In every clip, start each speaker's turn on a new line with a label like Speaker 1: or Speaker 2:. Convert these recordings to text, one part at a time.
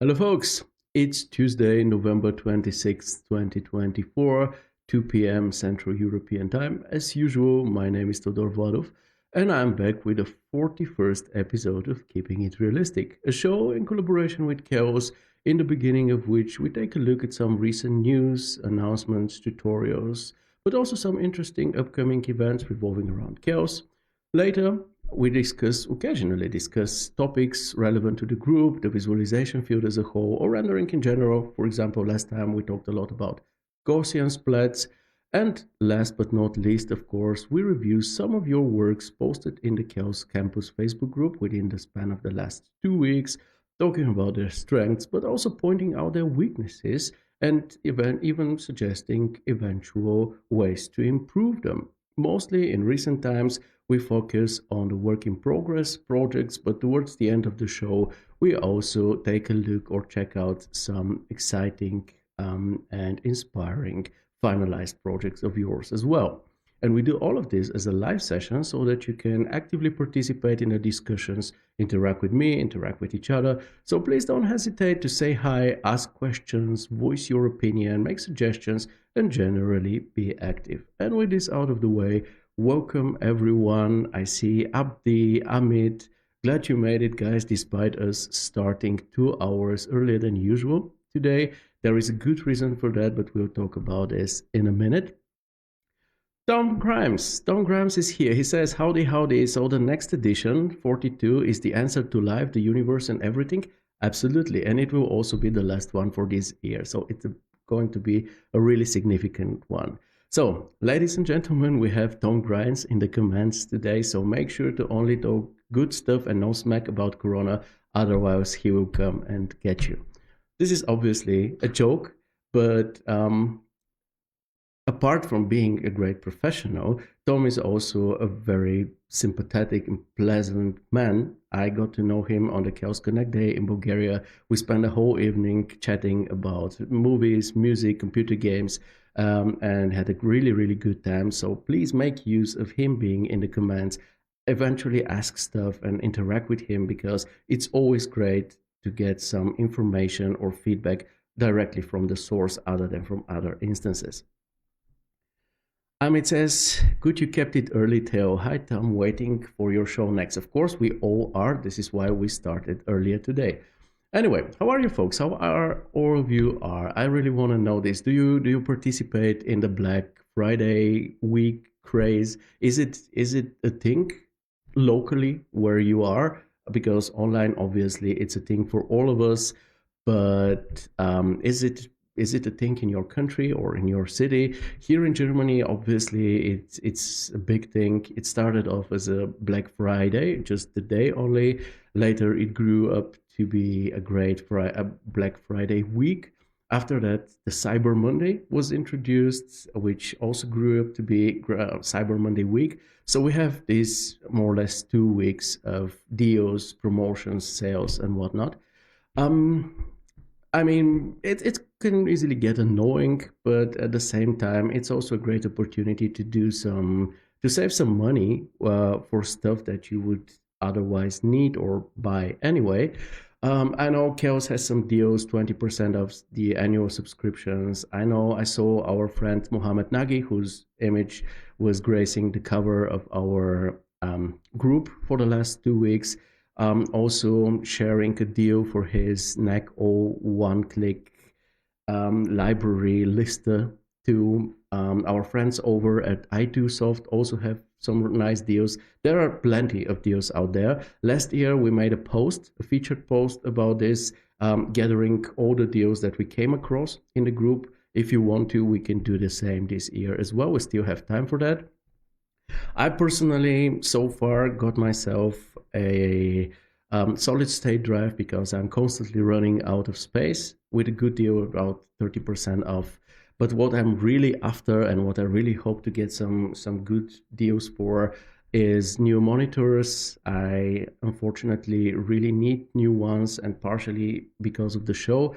Speaker 1: Hello, folks. It's Tuesday, November 26th, 2024, 2 p.m. Central European Time. As usual, my name is Todor Vladov, and I'm back with the 41st episode of Keeping It Realistic, a show in collaboration with Chaos, in the beginning of which we take a look at some recent news, announcements, tutorials, but also some interesting upcoming events revolving around Chaos. Later, we occasionally discuss topics relevant to the group, the visualization field as a whole, or rendering in general. For example, last time we talked a lot about Gaussian splats. And last but not least, of course, we review some of your works posted in the Chaos Campus Facebook group within the span of the last 2 weeks, talking about their strengths, but also pointing out their weaknesses and even suggesting eventual ways to improve them. Mostly in recent times, we focus on the work in progress projects, but towards the end of the show, we also take a look or check out some exciting and inspiring finalized projects of yours as well. And we do all of this as a live session so that you can actively participate in the discussions, interact with me, interact with each other. So please don't hesitate to say hi, ask questions, voice your opinion, make suggestions, and generally be active. And with this out of the way, welcome everyone. I see Abdi, Amit. Glad you made it, guys, despite us starting 2 hours earlier than usual today. There is a good reason for that, but we'll talk about this in a minute. Tom Grimes. Tom Grimes is here. He says, howdy, howdy. So the next edition, 42, is the answer to life, the universe, and everything? Absolutely. And it will also be the last one for this year. So it's going to be a really significant one. So, ladies and gentlemen, we have Tom Grimes in the comments today. So make sure to only talk good stuff and no smack about Corona. Otherwise, he will come and get you. This is obviously a joke, but apart from being a great professional, Tom is also a very sympathetic and pleasant man. I got to know him on the Chaos Connect Day in Bulgaria. We spent a whole evening chatting about movies, music, computer games, and had a really, really good time. So please make use of him being in the comments. Eventually ask stuff and interact with him because it's always great to get some information or feedback directly from the source other than from other instances. Amit says, good you kept it early, Theo. Hi, Tom, waiting for your show next. Of course, we all are. This is why we started earlier today. Anyway, how are you folks? How are all of you are? I really want to know this. Do you participate in the Black Friday week craze? Is it a thing locally where you are? Because online, obviously, it's a thing for all of us. But is it a thing in your country or in your city? Here in Germany, obviously, it's a big thing. It started off as a Black Friday, just the day only. Later, it grew up to be a Black Friday week. After that, the Cyber Monday was introduced, which also grew up to be Cyber Monday week. So we have these more or less 2 weeks of deals, promotions, sales, and whatnot. I mean, it can easily get annoying, but at the same time, it's also a great opportunity to save some money for stuff that you would otherwise need or buy anyway. I know Chaos has some deals, 20% of the annual subscriptions. I know I saw our friend Mohammed Nagy, whose image was gracing the cover of our group for the last 2 weeks. Also sharing a deal for his NAC O one-click library lister to our friends over at i2soft also have some nice deals. There are plenty of deals out there. Last year we made a featured post about this, gathering all the deals that we came across in the group. If you want to, we can do the same this year as well. We still have time for that. I personally, so far, got myself a solid state drive because I'm constantly running out of space with a good deal about 30% off. But what I'm really after and what I really hope to get some good deals for is new monitors. I unfortunately really need new ones, and partially because of the show.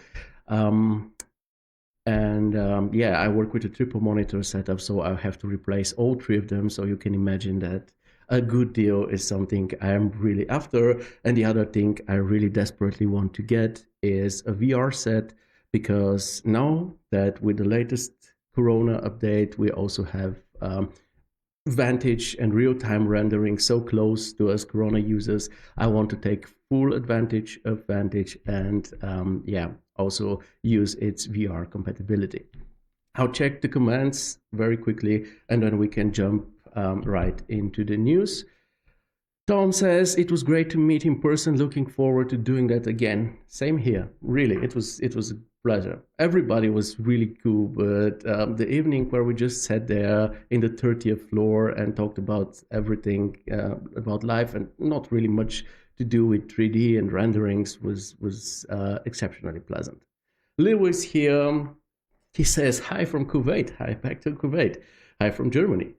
Speaker 1: Yeah, I work with a triple monitor setup, so I have to replace all three of them. So you can imagine that A good deal is something I am really after. And the other thing I really desperately want to get is a VR set, because now that with the latest Corona update, we also have Vantage and real-time rendering so close to us Corona users. I want to take full advantage of Vantage and also use its VR compatibility. I'll check the commands very quickly and then we can jump right into the news. Tom says it was great to meet in person. Looking forward to doing that again. Same here. Really, it was a pleasure. Everybody was really cool, but the evening where we just sat there in the 30th floor and talked about everything about life and not really much to do with 3D and renderings was exceptionally pleasant. Lewis here. He says hi from Kuwait. Hi back to Kuwait. Hi from Germany.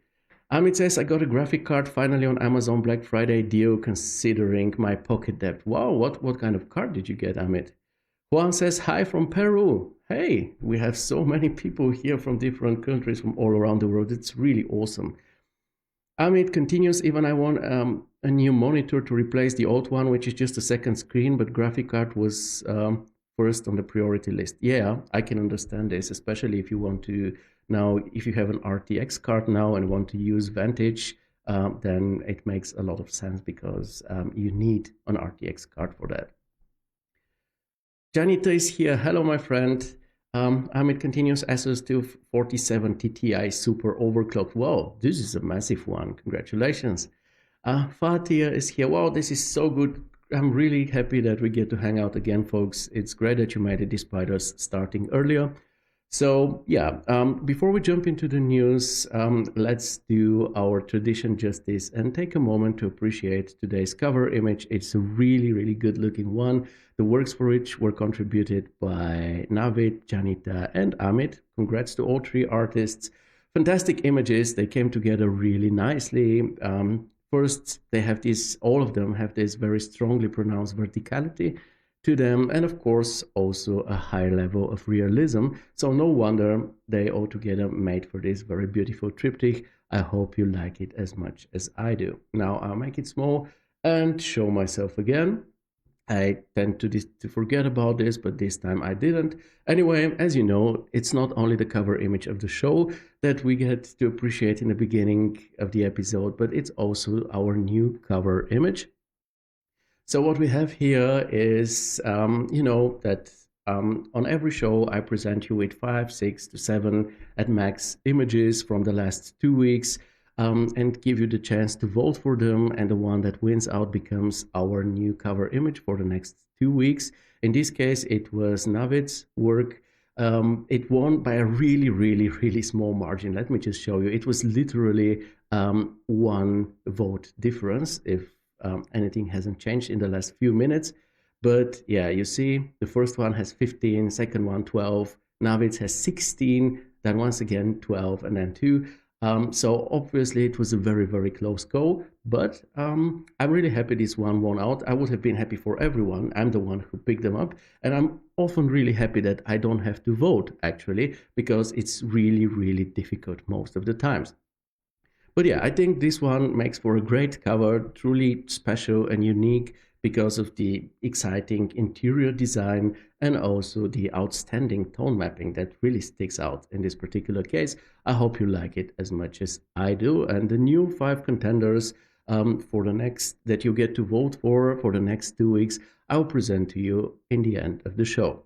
Speaker 1: Amit says, I got a graphic card finally on Amazon Black Friday deal considering my pocket debt. Wow, what kind of card did you get, Amit? Juan says, hi from Peru. Hey, we have so many people here from different countries from all around the world. It's really awesome. Amit continues, even I want a new monitor to replace the old one, which is just a second screen, but graphic card was first on the priority list. Yeah, I can understand this, especially if you want to now, if you have an RTX card now and want to use Vantage, then it makes a lot of sense because you need an RTX card for that. Janitha is here. Hello, my friend. Amit continues, Asus 247 Ti super overclocked. Wow, this is a massive one. Congratulations. Fatia is here. Wow, this is so good. I'm really happy that we get to hang out again, folks. It's great that you made it despite us starting earlier. So yeah, before we jump into the news, let's do our tradition justice and take a moment to appreciate today's cover image. It's a really, really good looking one. The works for which were contributed by Navid, Janitha, and Amit. Congrats to all three artists. Fantastic images. They came together really nicely. First, they have this, all of them have this very strongly pronounced verticality to them, and of course also a high level of realism. So no wonder they all together made for this very beautiful triptych. I hope you like it as much as I do. Now I'll make it small and show myself again. I tend to forget about this, but this time I didn't. Anyway, as you know, it's not only the cover image of the show that we get to appreciate in the beginning of the episode, but it's also our new cover image. So what we have here is, that on every show I present you with 5, 6 to 7 at max images from the last 2 weeks and give you the chance to vote for them. And the one that wins out becomes our new cover image for the next 2 weeks. In this case, it was Navid's work. It won by a really, really, really small margin. Let me just show you. It was literally 1 vote difference if anything hasn't changed in the last few minutes. But yeah, you see the first one has 15, second one 12, Navid's has 16, then once again 12, and then 2. So obviously it was a very, very close goal, but I'm really happy this one won out. I would have been happy for everyone. I'm the one who picked them up, and I'm often really happy that I don't have to vote, actually, because it's really, really difficult most of the times. But yeah, I think this one makes for a great cover, truly special and unique because of the exciting interior design and also the outstanding tone mapping that really sticks out in this particular case. I hope you like it as much as I do. And the new 5 contenders for the next that you get to vote for the next 2 weeks, I'll present to you in the end of the show.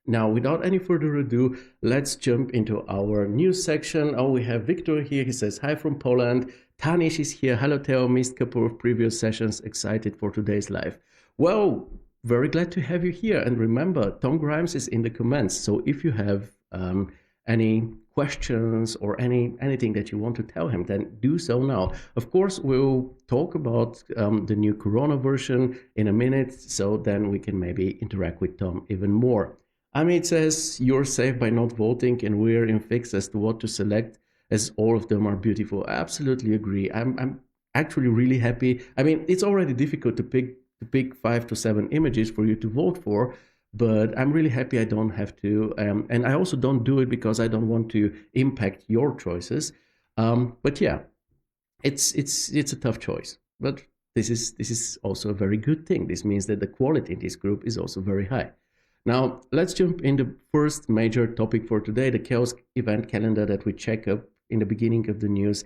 Speaker 1: Now, without any further ado, let's jump into our news section. Oh, we have Victor here. He says, hi from Poland. Tanish is here. Hello, Theo. Missed a couple of previous sessions. Excited for today's live. Well, very glad to have you here. And remember, Tom Grimes is in the comments. So if you have any questions or anything that you want to tell him, then do so now. Of course, we'll talk about the new Corona version in a minute. So then we can maybe interact with Tom even more. Amit says, you're safe by not voting and we're in fix as to what to select as all of them are beautiful. I absolutely agree. I'm actually really happy. I mean, it's already difficult to pick 5 to 7 images for you to vote for, but I'm really happy I don't have to. And I also don't do it because I don't want to impact your choices. But yeah, It's a tough choice, but this is also a very good thing. This means that the quality in this group is also very high. Now let's jump in the first major topic for today. The chaos event calendar that we check up in the beginning of the news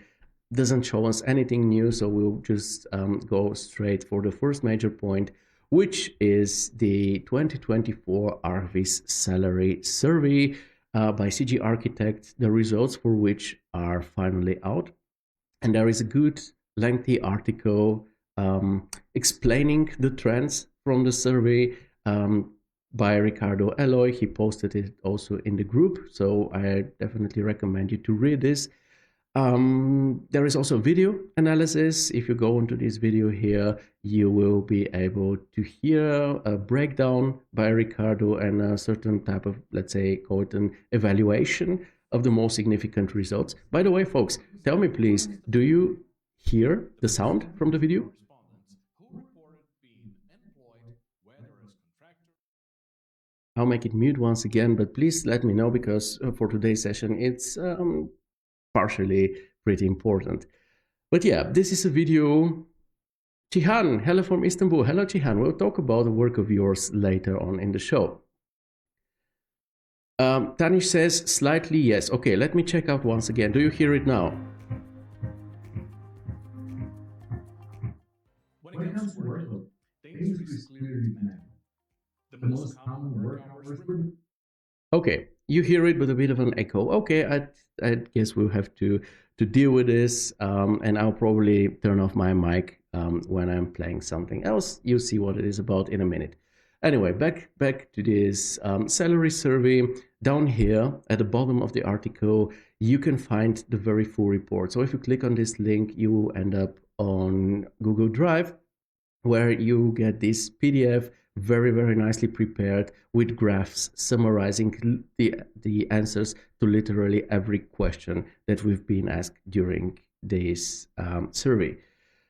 Speaker 1: doesn't show us anything new, so we'll just go straight for the first major point, which is the 2024 Alwis salary survey by CG Architect, the results for which are finally out. And there is a good lengthy article explaining the trends from the survey by Ricardo Eloy. He posted it also in the group, so I definitely recommend you to read this. There is also video analysis. If you go into this video here, you will be able to hear a breakdown by Ricardo and a certain type of, let's say, call it an evaluation of the most significant results. By the way, folks, tell me please, do you hear the sound from the video? I'll make it mute once again, but please let me know, because for today's session, it's partially pretty important. But yeah, this is a video. Cihan, hello from Istanbul. Hello, Cihan. We'll talk about a work of yours later on in the show. Tanish says slightly yes. Okay, let me check out once again. Do you hear it now?
Speaker 2: When it comes to workload, the industry is clearly demanding. The most common work hours for the
Speaker 1: Okay, you hear it with a bit of an echo. Okay, I guess we'll have to deal with this, and I'll probably turn off my mic when I'm playing something else. You'll see what it is about in a minute. Anyway, back to this salary survey. Down here at the bottom of the article, you can find the very full report. So if you click on this link, you will end up on Google Drive, where you get this PDF very, very nicely prepared with graphs summarizing the answers to literally every question that we've been asked during this survey.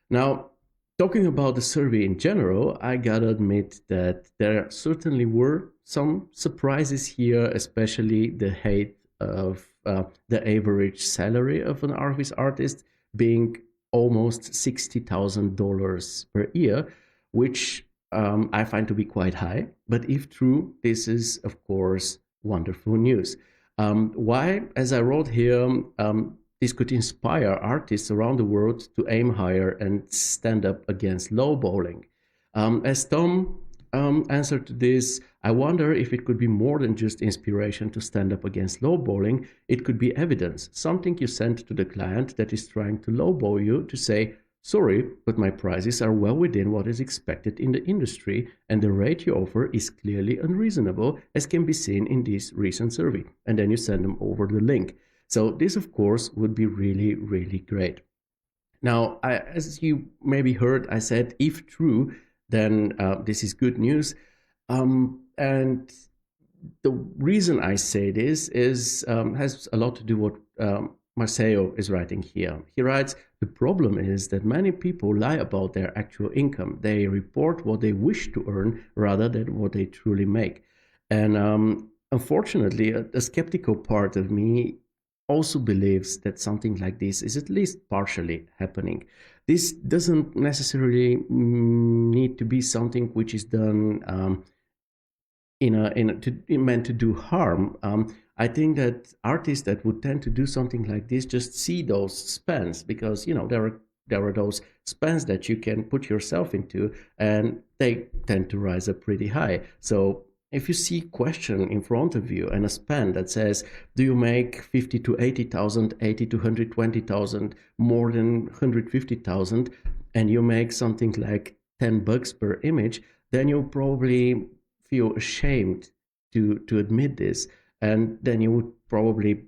Speaker 1: Now, talking about the survey in general, I gotta admit that there certainly were some surprises here, especially the height of the average salary of an Alwis artist being almost $60,000 per year, which I find to be quite high. But if true, this is, of course, wonderful news. Why? As I wrote here, this could inspire artists around the world to aim higher and stand up against lowballing. As Tom answered to this, I wonder if it could be more than just inspiration to stand up against lowballing. It could be evidence, something you send to the client that is trying to lowball you, to say, sorry, but my prices are well within what is expected in the industry, and the rate you offer is clearly unreasonable, as can be seen in this recent survey. And then you send them over the link. So this, of course, would be really, really great. Now, as you maybe heard, I said, if true, then this is good news. And the reason I say this is has a lot to do with what Marcelo is writing here. He writes, the problem is that many people lie about their actual income. They report what they wish to earn rather than what they truly make. And unfortunately, a skeptical part of me also believes that something like this is at least partially happening. This doesn't necessarily need to be something which is done meant to do harm. I think that artists that would tend to do something like this just see those spans, because there are those spans that you can put yourself into, and they tend to rise up pretty high. So if you see a question in front of you and a span that says, do you make 50 to 80,000, 80 to 120,000, more than 150,000, and you make something like $10 per image, then you'll probably feel ashamed to admit this, and then you would probably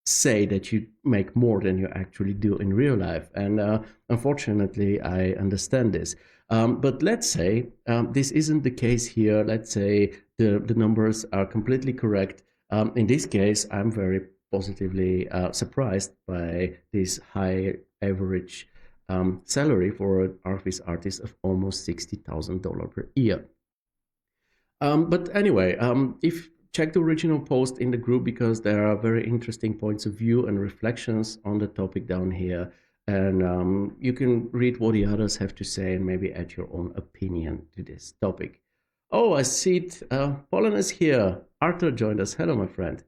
Speaker 1: say that you make more than you actually do in real life. And unfortunately, I understand this. But let's say this isn't the case here. Let's say the numbers are completely correct. In this case, I'm very positively surprised by this high average salary for an Alwis artist of almost $60,000 per year. But anyway, if check the original post in the group because there are very interesting points of view and reflections on the topic down here. And you can read what the others have to say and maybe add your own opinion to this topic. Oh, I see it. Pollen is here. Arthur joined us. Hello, my friend.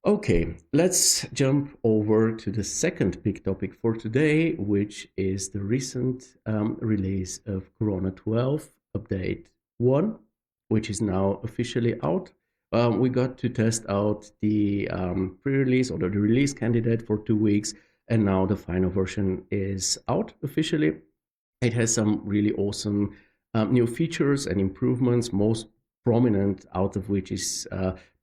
Speaker 1: Okay, let's jump over to the second big topic for today, which is the recent release of Corona 12 Update 1, which is now officially out. We got to test out the pre-release or the release candidate for 2 weeks, and now the final version is out officially. It has some really awesome new features and improvements, most prominent out of which is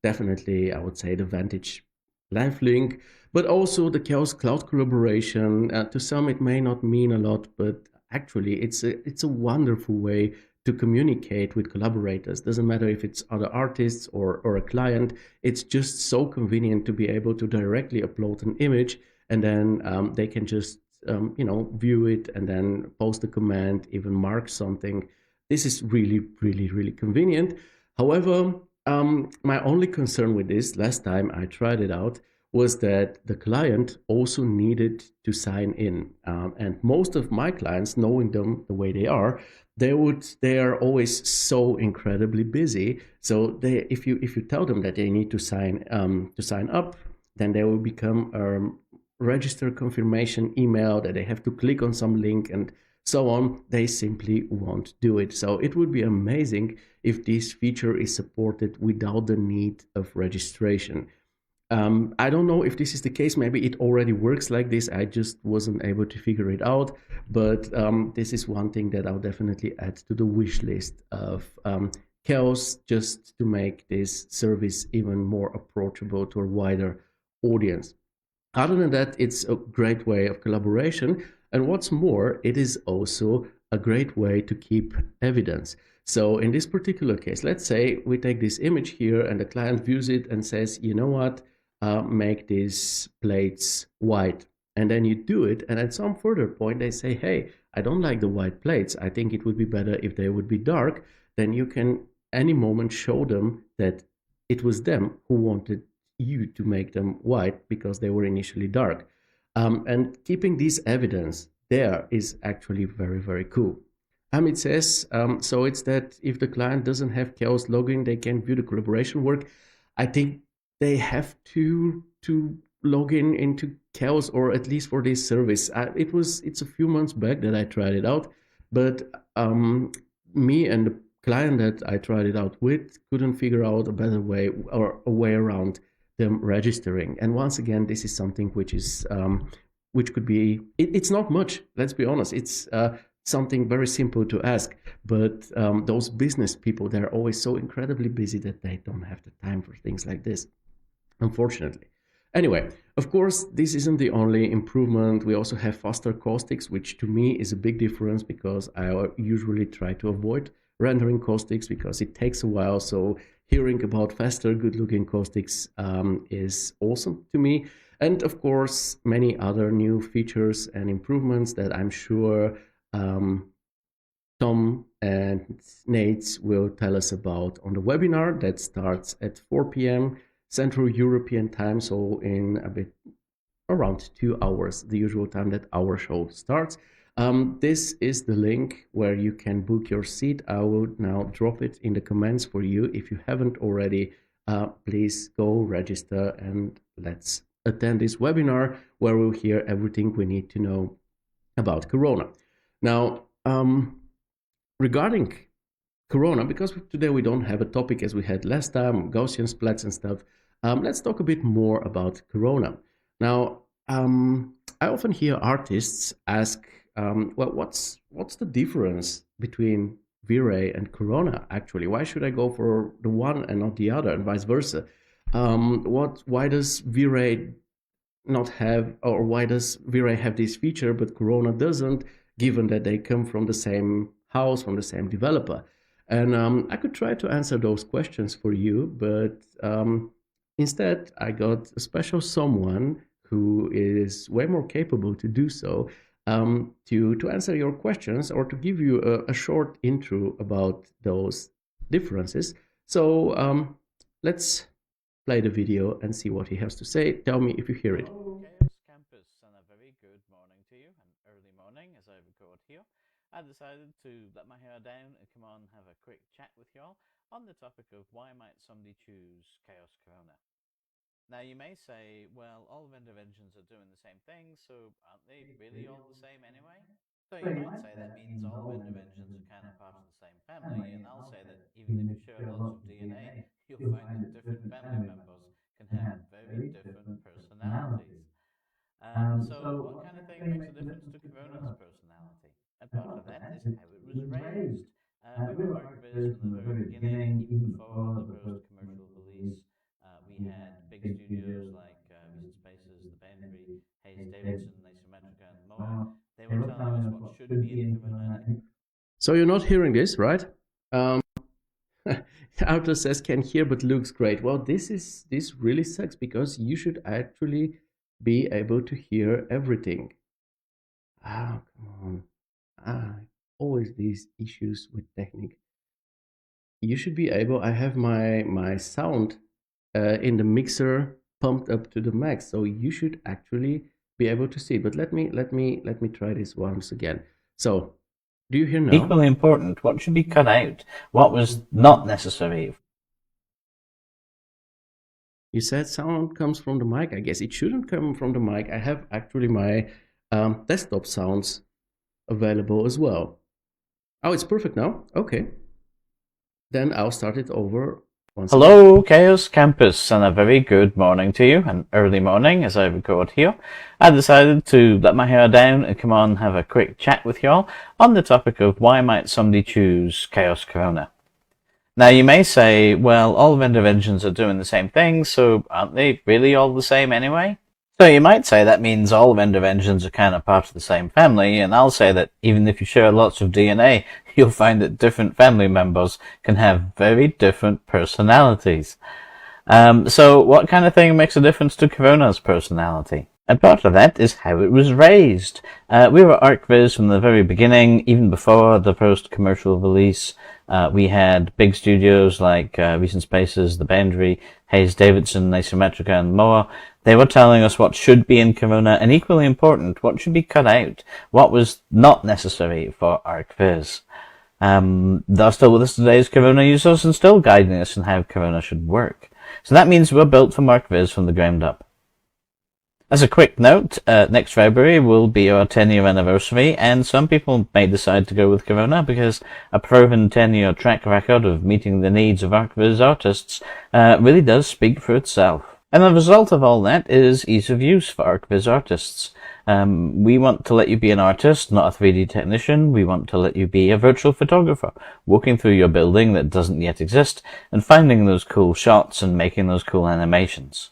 Speaker 1: definitely, I would say, the Vantage Live Link, but also the Chaos Cloud collaboration. To some, it may not mean a lot, but actually, it's a wonderful way to communicate with collaborators. Doesn't matter if it's other artists or a client. It's just so convenient to be able to directly upload an image, and then they can just view it and then post a comment, even mark something. This is really, really, really convenient. However, my only concern with this last time I tried it out was that the client also needed to sign in. And most of my clients, knowing them the way they are always so incredibly busy. So if you tell them that they need to sign up, then they will become register confirmation email that they have to click on some link and so on. They simply won't do it. So it would be amazing if this feature is supported without the need of registration. I don't know if this is the case. Maybe it already works like this. I just wasn't able to figure it out. But this is one thing that I'll definitely add to the wish list of Chaos, just to make this service even more approachable to a wider audience. Other than that, it's a great way of collaboration. And what's more, it is also a great way to keep evidence. So in this particular case, let's say we take this image here and the client views it and says, you know what, make these plates white. And then you do it. And at some further point, they say, hey, I don't like the white plates. I think it would be better if they would be dark. Then you can any moment show them that it was them who wanted you to make them white because they were initially dark. And keeping this evidence there is actually very, very cool. Amit says, so it's that if the client doesn't have Chaos login, they can view the collaboration work. I think they have to log in into Chaos, or at least for this service. It's a few months back that I tried it out, but me and the client that I tried it out with couldn't figure out a better way or a way around them registering. And once again, this is something which could be, it's not much, let's be honest. It's something very simple to ask, but those business people, they're always so incredibly busy that they don't have the time for things like this, unfortunately. Anyway, of course, this isn't the only improvement. We also have faster caustics, which to me is a big difference because I usually try to avoid rendering caustics because it takes a while. So hearing about faster, good-looking caustics is awesome to me. And of course, many other new features and improvements that I'm sure Tom and Nate will tell us about on the webinar that starts at 4 p.m. Central European time, so in a bit around 2 hours, the usual time that our show starts. This is the link where you can book your seat. I will now drop it in the comments for you. If you haven't already, please go register and let's attend this webinar where we'll hear everything we need to know about Corona. Now, regarding Corona, because today we don't have a topic as we had last time, Gaussian splats and stuff, let's talk a bit more about Corona. Now, I often hear artists ask, well, what's the difference between V-Ray and Corona, actually? Why should I go for the one and not the other, and vice versa? Why does V-Ray not have, or why does V-Ray have this feature but Corona doesn't, given that they come from the same house, from the same developer? And I could try to answer those questions for you, but instead I got a special someone who is way more capable to do so, to answer your questions or to give you a short intro about those differences. So Let's play the video and see what he has to say. Tell me if you hear it.
Speaker 3: Hello, Chaos Campus, and a very good morning to you, an early morning as I record here. I decided to let my hair down and come on and have a quick chat with y'all on the topic of why might somebody choose Chaos Corona. Now, you may say, well, all vendor engines are doing the same thing, so aren't they really all the same anyway? So you might say that means all vendor engines are kind of part of the same family, and I'll say that even if you share lots of DNA, you'll find that different family members can have very different personalities. So what kind of thing makes a difference to Corona's personality? And part of that is how it was raised. We were ArcViz from the very beginning, even before the post-commercial release. We had big studios like Recent Spaces, The Boundary, Hayes Davidson, Isometrica, and more. They were telling us what should be in Corona.
Speaker 1: So you're not hearing this, right? Arthur says can hear but looks great. Well, this really sucks because you should actually be able to hear everything. Ah, come on. Always these issues with technique. You should be able. I have my sound in the mixer pumped up to the max, so you should actually be able to see it. But let me try this once again. So, do you hear now?
Speaker 3: Equally important, what should be cut out? What was not necessary?
Speaker 1: You said sound comes from the mic. I guess it shouldn't come from the mic. I have actually my desktop sounds available as well. Oh, it's perfect now. Okay. Then I'll start it over once
Speaker 3: Hello,
Speaker 1: again.
Speaker 3: Chaos Campus, and a very good morning to you, an early morning as I record here. I decided to let my hair down and come on and have a quick chat with y'all on the topic of why might somebody choose Chaos Corona. Now, you may say, well, all vendor engines are doing the same thing, so aren't they really all the same anyway? So you might say that means all vendor engines are kind of part of the same family, and I'll say that even if you share lots of DNA, you'll find that different family members can have very different personalities. So what kind of thing makes a difference to Corona's personality? And part of that is how it was raised. We were ArcViz from the very beginning, even before the post-commercial release. We had big studios like Recent Spaces, The Boundary, Hayes Davidson, Isometrica, and more. They were telling us what should be in Corona, and equally important, what should be cut out, what was not necessary for ArcViz. They're still with us today as Corona users and still guiding us on how Corona should work. So that means we're built from ArcViz from the ground up. As a quick note, next February will be our 10-year anniversary, and some people may decide to go with Corona because a proven 10-year track record of meeting the needs of ArcViz artists really does speak for itself. And the result of all that is ease of use for ArcViz artists. We want to let you be an artist, not a 3D technician. We want to let you be a virtual photographer, walking through your building that doesn't yet exist and finding those cool shots and making those cool animations.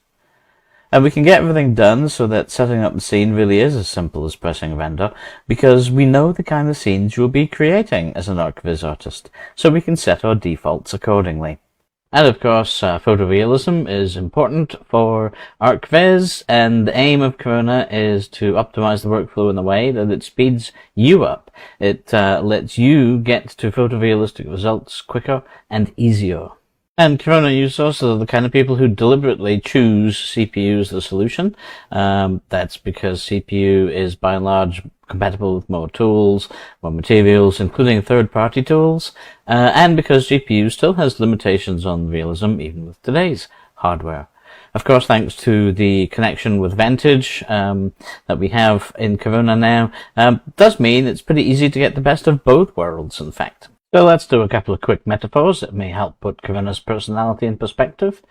Speaker 3: And we can get everything done so that setting up the scene really is as simple as pressing render, because we know the kind of scenes you'll be creating as an ArcViz artist, so we can set our defaults accordingly. And of course, photorealism is important for ArcViz, and the aim of Corona is to optimize the workflow in a way that it speeds you up. It lets you get to photorealistic results quicker and easier. And Corona users are the kind of people who deliberately choose CPU as the solution. That's because CPU is by and large compatible with more tools, more materials, including third-party tools, and because GPU still has limitations on realism even with today's hardware. Of course, thanks to the connection with Vantage that we have in Corona now, does mean it's pretty easy to get the best of both worlds, in fact. So let's do a couple of quick metaphors that may help put Corona's personality in perspective.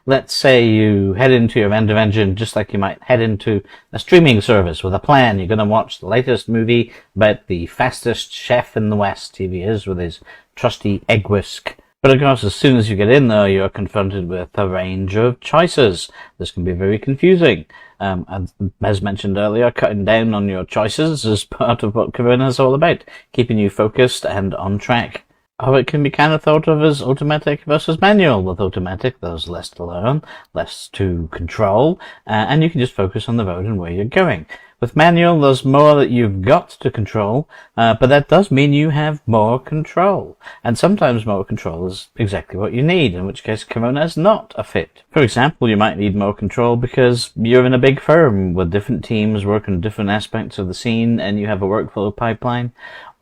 Speaker 3: Let's say you head into your vendor engine just like you might head into a streaming service with a plan. You're going to watch the latest movie about the fastest chef in the West. Here he is with his trusty egg whisk. But of course, as soon as you get in there, you're confronted with a range of choices. This can be very confusing. As mentioned earlier, cutting down on your choices is part of what Corona is all about, keeping you focused and on track. Or it can be kind of thought of as automatic versus manual. With automatic, there's less to learn, less to control, and you can just focus on the road and where you're going. With manual, there's more that you've got to control, but that does mean you have more control. And sometimes more control is exactly what you need, in which case Corona is not a fit. For example, you might need more control because you're in a big firm with different teams working on different aspects of the scene and you have a workflow pipeline.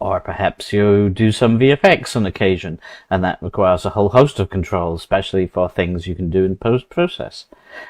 Speaker 3: Or perhaps you do some VFX on occasion, and that requires a whole host of controls, especially for things you can do in post-process.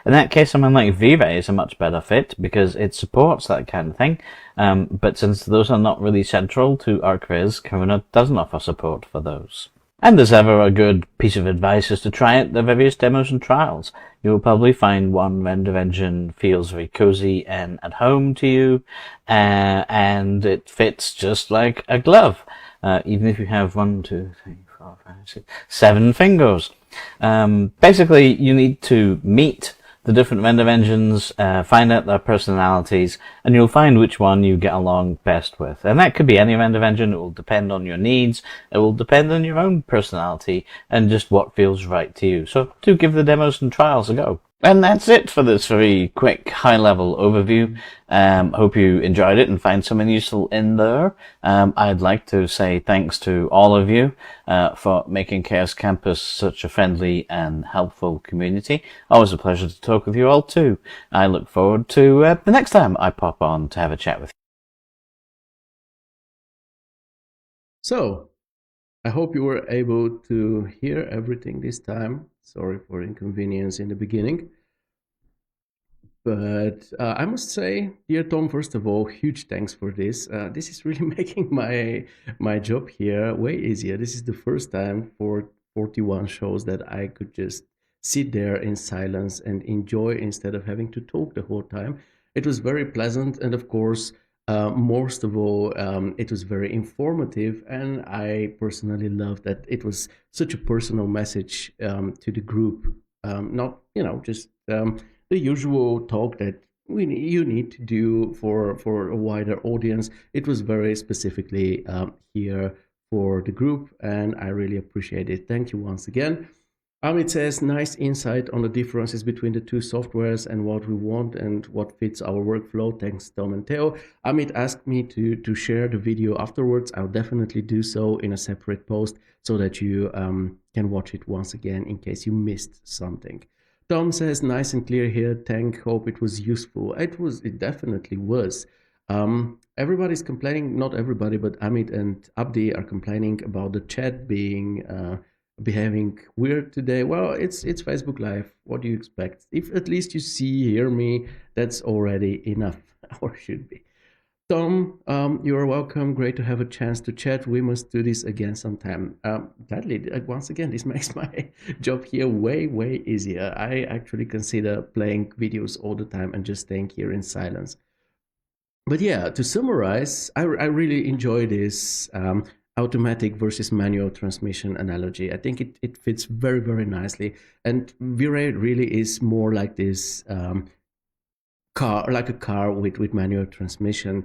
Speaker 3: In that case, something like V-Ray is a much better fit because it supports that kind of thing. But since those are not really central to ArcViz, Corona doesn't offer support for those. And as ever, a good piece of advice is to try out the various demos and trials. You'll probably find one render engine feels very cozy and at home to you, and it fits just like a glove, even if you have 1, 2, 3, 4, 5, 6, 7 fingers. Basically, you need to meet the different render engines, find out their personalities, and you'll find which one you get along best with. And that could be any render engine. It will depend on your needs. It will depend on your own personality and just what feels right to you. So do give the demos and trials a go. And that's it for this very quick, high-level overview. Hope you enjoyed it and find something useful in there. I'd like to say thanks to all of you for making Chaos Campus such a friendly and helpful community. Always a pleasure to talk with you all too. I look forward to the next time I pop on to have a chat with you.
Speaker 1: So, I hope you were able to hear everything this time. Sorry for inconvenience in the beginning. But I must say, dear Tom, first of all, huge thanks for this. This is really making my job here way easier. This is the first time for 41 shows that I could just sit there in silence and enjoy instead of having to talk the whole time. It was very pleasant, and of course, most of all, it was very informative, and I personally love that it was such a personal message to the group. Not, just the usual talk that you need to do for a wider audience. It was very specifically here for the group, and I really appreciate it. Thank you once again. Amit says, nice insight on the differences between the two softwares and what we want and what fits our workflow. Thanks, Tom and Theo. Amit asked me to share the video afterwards. I'll definitely do so in a separate post so that you can watch it once again in case you missed something. Tom says, nice and clear here. Thank, hope it was useful. It definitely was. Everybody's complaining, not everybody, but Amit and Abdi are complaining about the chat behaving weird today. Well, it's Facebook Live. What do you expect? If at least you hear me, that's already enough, or should be. Tom, you are welcome. Great to have a chance to chat. We must do this again sometime. Gladly, once again, this makes my job here way, way easier. I actually consider playing videos all the time and just staying here in silence. But yeah, to summarize, I really enjoy this automatic versus manual transmission analogy. I think it fits very, very nicely. And V-Ray really is more like this car, like a car with manual transmission,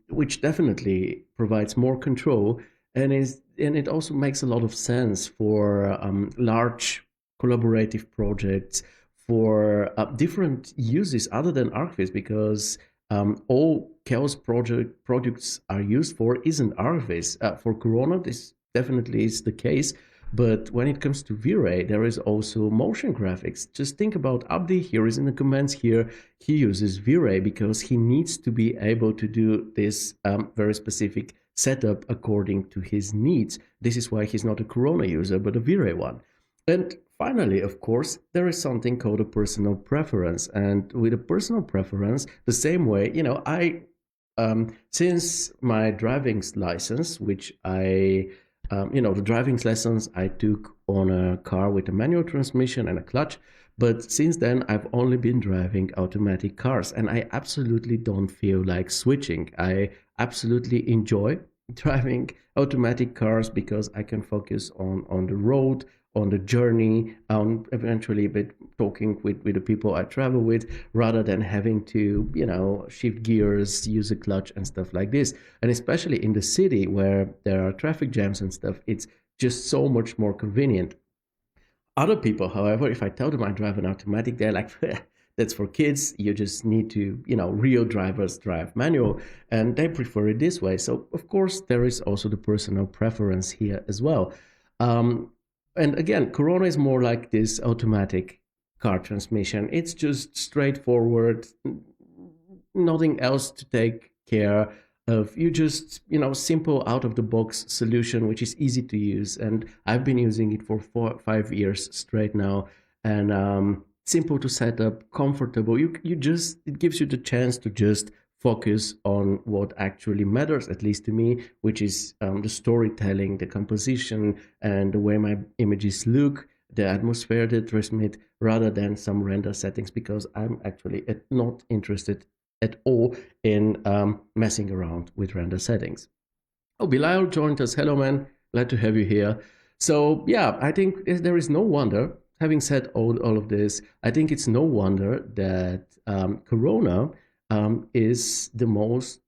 Speaker 1: which definitely provides more control, and it also makes a lot of sense for large collaborative projects, for different uses other than ArcViz, because all Chaos projects are used for isn't ArcViz. For Corona, this definitely is the case. But when it comes to V-Ray, there is also motion graphics. Just think about Abdi. Here is in the comments here. He uses V-Ray because he needs to be able to do this very specific setup according to his needs. This is why he's not a Corona user, but a V-Ray one. And finally, of course, there is something called a personal preference. And with a personal preference, the same way, since my driving license, which the driving lessons I took on a car with a manual transmission and a clutch. But since then, I've only been driving automatic cars, and I absolutely don't feel like switching. I absolutely enjoy driving automatic cars because I can focus on the road, on the journey, on eventually talking with the people I travel with, rather than having to, shift gears, use a clutch and stuff like this. And especially in the city where there are traffic jams and stuff, it's just so much more convenient. Other people, however, if I tell them I drive an automatic, they're like, that's for kids. You just need to, real drivers drive manual, and they prefer it this way. So of course there is also the personal preference here as well. Um, and again, Corona is more like this automatic car transmission. It's just straightforward, nothing else to take care of. You just, simple out of the box solution, which is easy to use. And I've been using it for 5 years straight now. And simple to set up, comfortable. It gives you the chance to just focus on what actually matters, at least to me, which is the storytelling, the composition, and the way my images look, the atmosphere they transmit, rather than some render settings, because I'm actually not interested at all in messing around with render settings. Oh, Bilal joined us. Hello, man. Glad to have you here. So, yeah, I think there is no wonder, having said all of this, I think it's no wonder that Corona is the most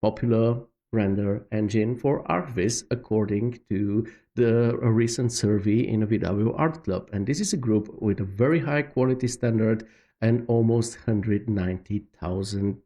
Speaker 1: popular render engine for Alwis, according to a recent survey in a VW Art Club. And this is a group with a very high quality standard and almost 190,000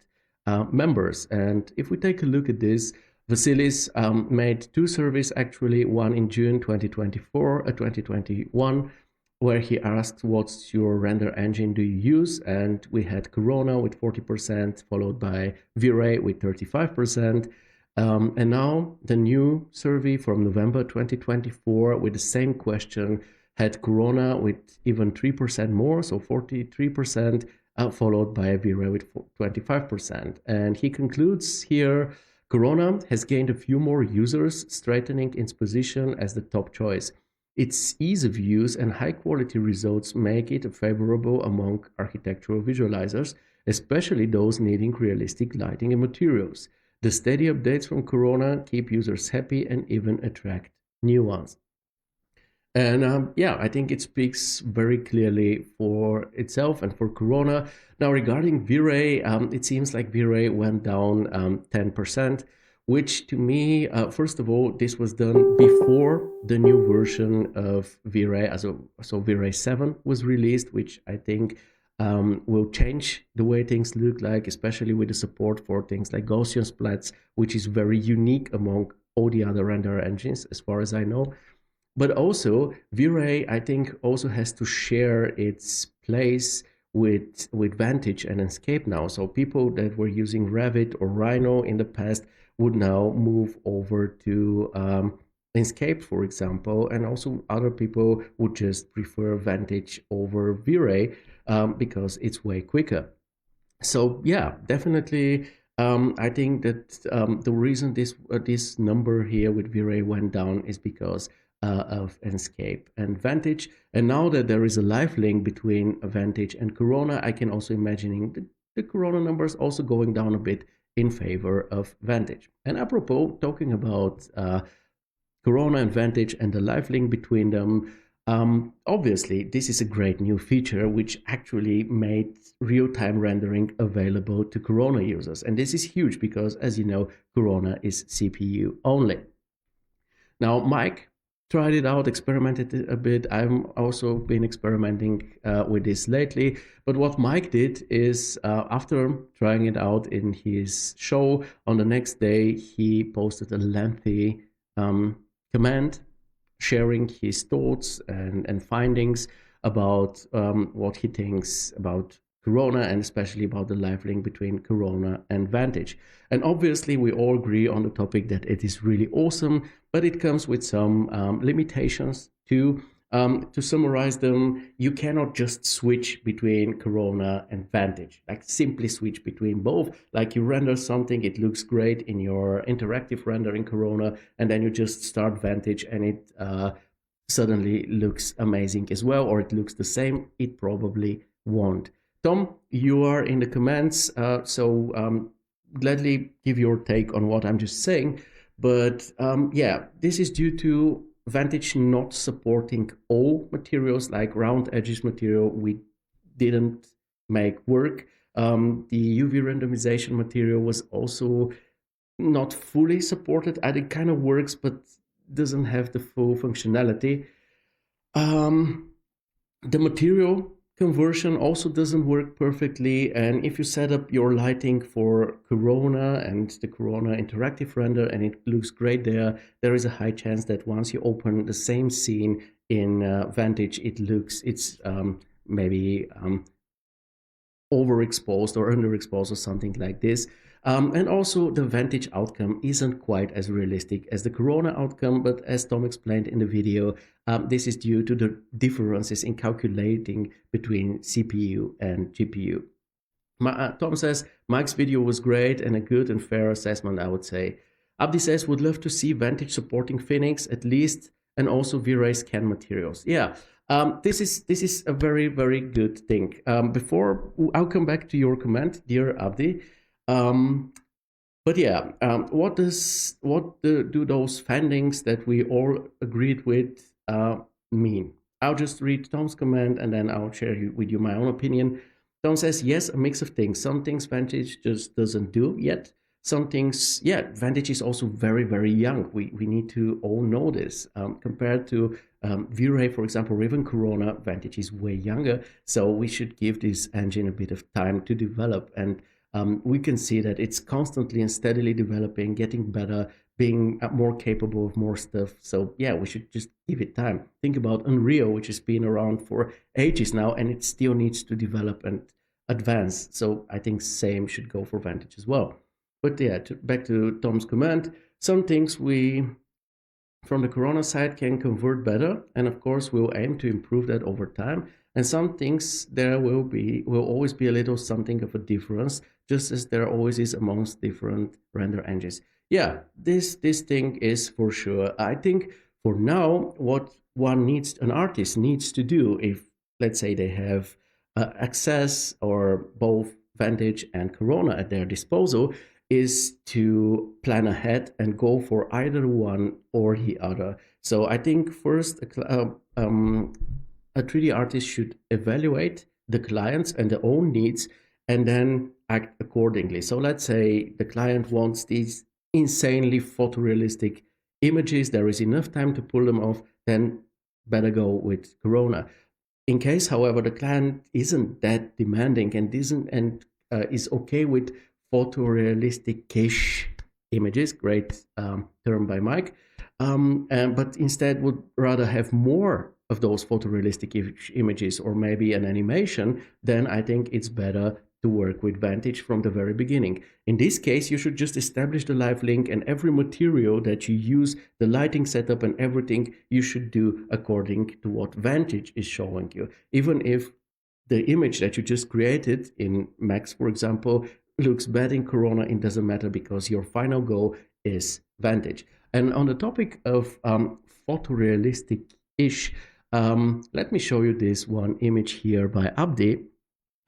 Speaker 1: members. And if we take a look at this, Vasilis made two surveys actually, one in June 2024, 2021, where he asked, what's your render engine do you use? And we had Corona with 40%, followed by V-Ray with 35%. And now the new survey from November 2024 with the same question had Corona with even 3% more, so 43%, followed by V-Ray with 25%. And he concludes here, Corona has gained a few more users, strengthening its position as the top choice. Its ease of use and high-quality results make it favorable among architectural visualizers, especially those needing realistic lighting and materials. The steady updates from Corona keep users happy and even attract new ones. And yeah, I think it speaks very clearly for itself and for Corona. Now, regarding V-Ray, it seems like V-Ray went down 10%, which to me, first of all, this was done before the new version of V-Ray, so V-Ray 7 was released, which I think will change the way things look like, especially with the support for things like Gaussian splats, which is very unique among all the other render engines, as far as I know. But also, V-Ray, I think, also has to share its place with Vantage and Enscape now. So people that were using Revit or Rhino in the past would now move over to Enscape, for example, and also other people would just prefer Vantage over V-Ray because it's way quicker. So yeah, definitely, I think that the reason this number here with V-Ray went down is because of Enscape and Vantage. And now that there is a live link between Vantage and Corona, I can also imagine the Corona numbers also going down a bit in favor of Vantage. And apropos, talking about Corona and Vantage and the live link between them, obviously this is a great new feature which actually made real-time rendering available to Corona users. And this is huge because, as you know, Corona is CPU only. Now, Mike tried it out, experimented a bit. I've also been experimenting with this lately. But what Mike did is, after trying it out in his show, on the next day, he posted a lengthy command sharing his thoughts and findings about what he thinks about Corona, and especially about the live link between Corona and Vantage. And obviously we all agree on the topic that it is really awesome, but it comes with some limitations too. To summarize them, you cannot just switch between Corona and Vantage, like simply switch between both. Like you render something, it looks great in your interactive render in Corona, and then you just start Vantage and it suddenly looks amazing as well, or it looks the same. It probably won't. Tom, you are in the comments, so gladly give your take on what I'm just saying. But yeah, this is due to Vantage not supporting all materials, like round edges material we didn't make work. The UV randomization material was also not fully supported. It kind of works, but doesn't have the full functionality. The material conversion also doesn't work perfectly. And if you set up your lighting for Corona and the Corona interactive render and it looks great there, there is a high chance that once you open the same scene in Vantage, it's maybe overexposed or underexposed or something like this. And also the Vantage outcome isn't quite as realistic as the Corona outcome, but as Tom explained in the video, this is due to the differences in calculating between CPU and GPU. Tom says, Mike's video was great and a good and fair assessment, I would say. Abdi says, would love to see Vantage supporting Phoenix at least, and also V-Ray scan materials. Yeah, this is a very, very good thing. Before I'll come back to your comment, dear Abdi. But yeah, what do those findings that we all agreed with mean? I'll just read Tom's comment and then I'll share with you my own opinion. Tom says, yes, a mix of things. Some things Vantage just doesn't do yet. Some things, yeah, Vantage is also very, very young. We need to all know this. Compared to V-Ray, for example, or even Corona, Vantage is way younger. So we should give this engine a bit of time to develop. And we can see that it's constantly and steadily developing, getting better, being more capable of more stuff. So yeah, we should just give it time. Think about Unreal, which has been around for ages now, and it still needs to develop and advance. So I think same should go for Vantage as well. But yeah, back to Tom's comment, some things we from the Corona side can convert better, and of course we'll aim to improve that over time. And some things there will always be a little something of a difference, just as there always is amongst different render engines. Yeah, this thing is for sure. I think for now, what an artist needs to do, if let's say they have access or both Vantage and Corona at their disposal, is to plan ahead and go for either one or the other. So I think first a 3D artist should evaluate the clients and their own needs and then act accordingly. So let's say the client wants these insanely photorealistic images, there is enough time to pull them off, then better go with Corona. In case, however, the client isn't that demanding and is okay with photorealistic-ish images, great term by Mike, but instead would rather have more of those photorealistic images or maybe an animation, then I think it's better to work with Vantage from the very beginning. In this case, you should just establish the live link, and every material that you use, the lighting setup and everything, you should do according to what Vantage is showing you. Even if the image that you just created in Max, for example, looks bad in Corona, it doesn't matter because your final goal is Vantage. And on the topic of photorealistic-ish, let me show you this one image here by Abdi.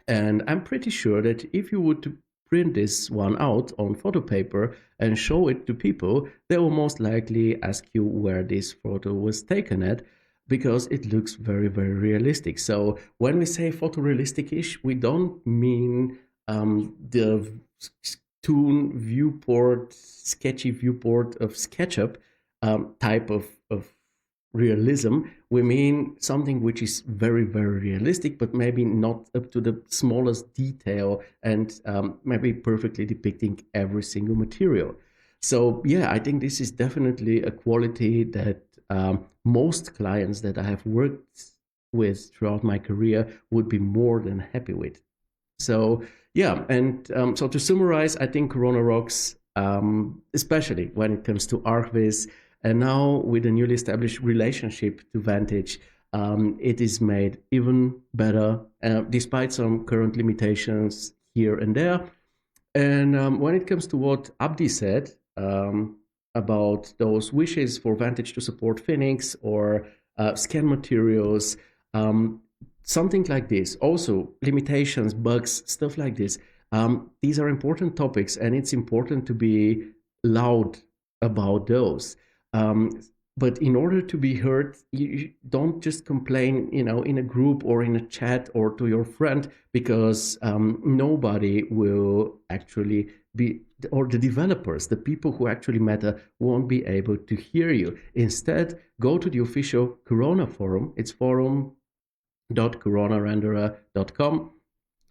Speaker 1: And I'm pretty sure that if you would to print this one out on photo paper and show it to people, they will most likely ask you where this photo was taken at, because it looks very, very realistic. So when we say photorealistic-ish, we don't mean the toon viewport, sketchy viewport of SketchUp type of realism. We mean something which is very, very realistic, but maybe not up to the smallest detail and maybe perfectly depicting every single material. So yeah, I think this is definitely a quality that most clients that I have worked with throughout my career would be more than happy with. So yeah, and so to summarize, I think Corona rocks, especially when it comes to Alwis. And now with a newly established relationship to Vantage, it is made even better, despite some current limitations here and there. And when it comes to what Abdi said about those wishes for Vantage to support Phoenix or scan materials, something like this, also limitations, bugs, stuff like this, these are important topics, and it's important to be loud about those. But in order to be heard, you don't just complain, in a group or in a chat or to your friend, because nobody will actually be, or the developers, the people who actually matter, won't be able to hear you. Instead, go to the official Corona forum. It's forum www.coronarenderer.com.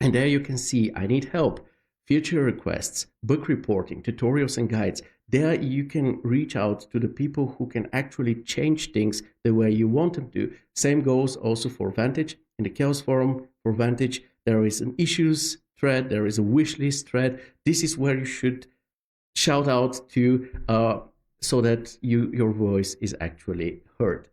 Speaker 1: And there you can see I need help, future requests, book reporting, tutorials and guides. There you can reach out to the people who can actually change things the way you want them to. Same goes also for Vantage. In the Chaos Forum for Vantage, there is an issues thread, there is a wish list thread. This is where you should shout out to so that your voice is actually heard.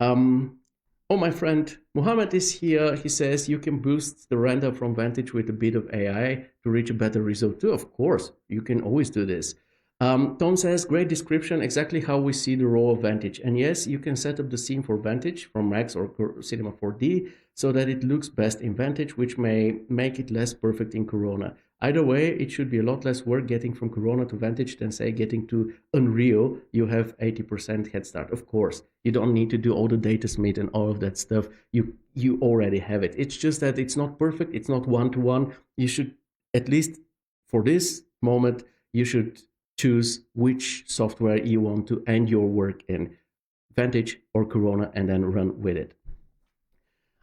Speaker 1: Oh, my friend Mohammed is here. He says you can boost the render from Vantage with a bit of AI to reach a better result too. Of course, you can always do this. Tom says, great description, exactly how we see the role of Vantage. And yes, you can set up the scene for Vantage from Max or Cinema 4D so that it looks best in Vantage, which may make it less perfect in Corona. Either way, it should be a lot less work getting from Corona to Vantage than, say, getting to Unreal. You have 80% head start. Of course, you don't need to do all the data smith and all of that stuff. You already have it. It's just that it's not perfect. It's not one-to-one. You should, at least for this moment, you should choose which software you want to end your work in, Vantage or Corona, and then run with it.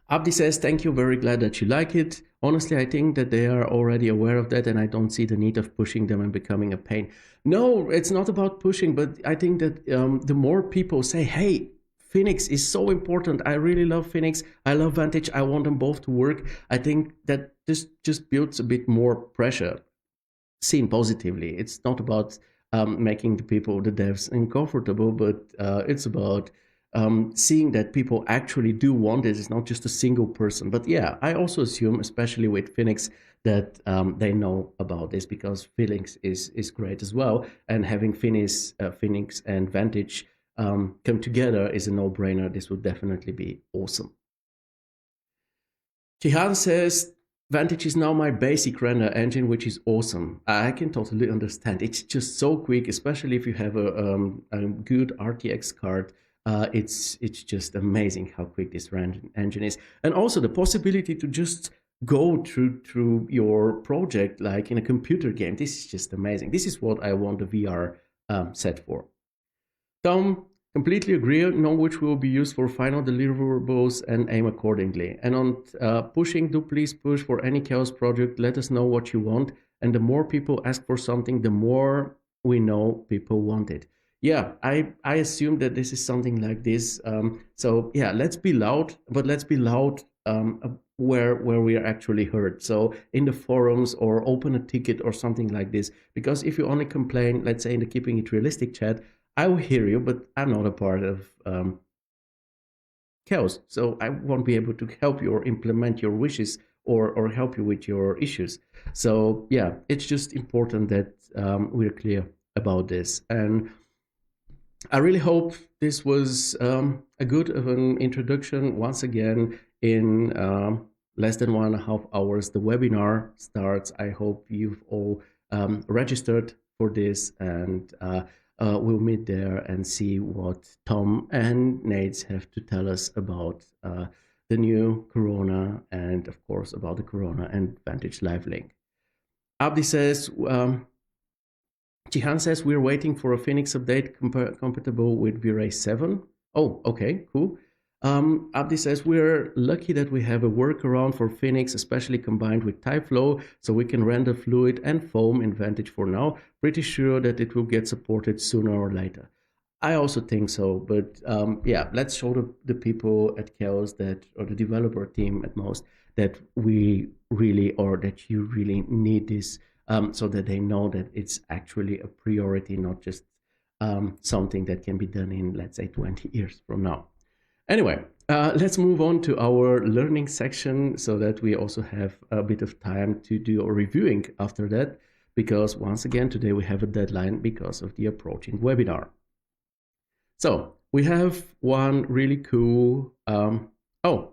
Speaker 1: Abdi says, thank you, very glad that you like it. Honestly, I think that they are already aware of that and I don't see the need of pushing them and becoming a pain. No, it's not about pushing, but I think that the more people say, hey, Phoenix is so important. I really love Phoenix. I love Vantage. I want them both to work. I think that this just builds a bit more pressure. Seen positively. It's not about making the people, the devs, uncomfortable, but it's about seeing that people actually do want it. It's not just a single person. But yeah, I also assume, especially with Phoenix, that they know about this because Phoenix is great as well. And having Phoenix and Vantage come together is a no-brainer. This would definitely be awesome. Jihan says, Vantage is now my basic render engine, which is awesome. I can totally understand. It's just so quick, especially if you have a good RTX card. It's just amazing how quick this render engine is. And also the possibility to just go through your project like in a computer game. This is just amazing. This is what I want the VR set for. Tom, completely agree. Know which will be used for final deliverables and aim accordingly. And on pushing, do please push for any Chaos project. Let us know what you want. And the more people ask for something, the more we know people want it. Yeah, I assume that this is something like this. So yeah, let's be loud, but let's be loud where we are actually heard. So in the forums or open a ticket or something like this. Because if you only complain, let's say in the Keeping It Realistic chat, I will hear you, but I'm not a part of Chaos, so I won't be able to help you or implement your wishes or help you with your issues. So yeah, it's just important that we're clear about this. And I really hope this was a good of an introduction. Once again, in less than 1.5 hours, the webinar starts. I hope you've all registered for this and we'll meet there and see what Tom and Nate have to tell us about the new Corona and, of course, about the Corona and Vantage Live Link. Abdi says, Jihan says, we're waiting for a Phoenix update compatible with V-Ray 7. Oh, okay, cool. Abdi says, we're lucky that we have a workaround for Phoenix, especially combined with TypeFlow, so we can render fluid and foam in Vantage for now. Pretty sure that it will get supported sooner or later. I also think so, but yeah, let's show the people at Chaos that, or the developer team at most, that we really, or that you really need this so that they know that it's actually a priority, not just something that can be done in, let's say, 20 years from now. Anyway, let's move on to our learning section so that we also have a bit of time to do a reviewing after that, because once again, today we have a deadline because of the approaching webinar. So we have one really cool, oh,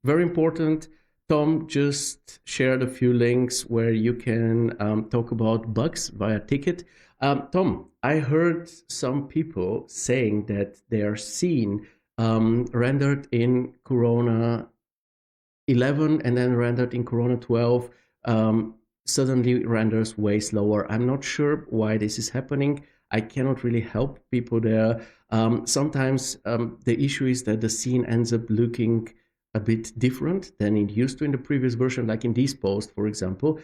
Speaker 1: very important. Tom just shared a few links where you can talk about bugs via ticket. Tom, I heard some people saying that they are seeing rendered in Corona 11 and then rendered in Corona 12 suddenly renders way slower. I'm not sure why this is happening. I cannot really help people there. Sometimes the issue is that the scene ends up looking a bit different than it used to in the previous version, like in this post, for example.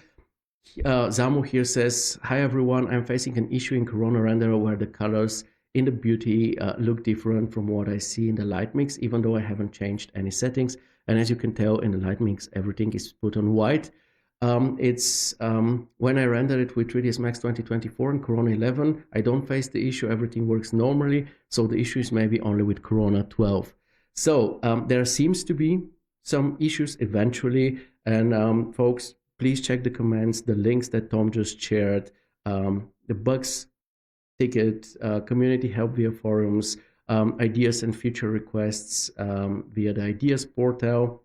Speaker 1: Zamu here says, "Hi everyone, I'm facing an issue in Corona Renderer where the colors in the beauty look different from what I see in the light mix, even though I haven't changed any settings. And as you can tell in the light mix, everything is put on white. It's when I render it with 3ds Max 2024 and Corona 11, I don't face the issue. Everything works normally. So the issue is maybe only with Corona 12. So there seems to be some issues eventually. And folks, please check the comments, the links that Tom just shared, the bugs ticket, community help via forums, ideas and future requests via the ideas portal.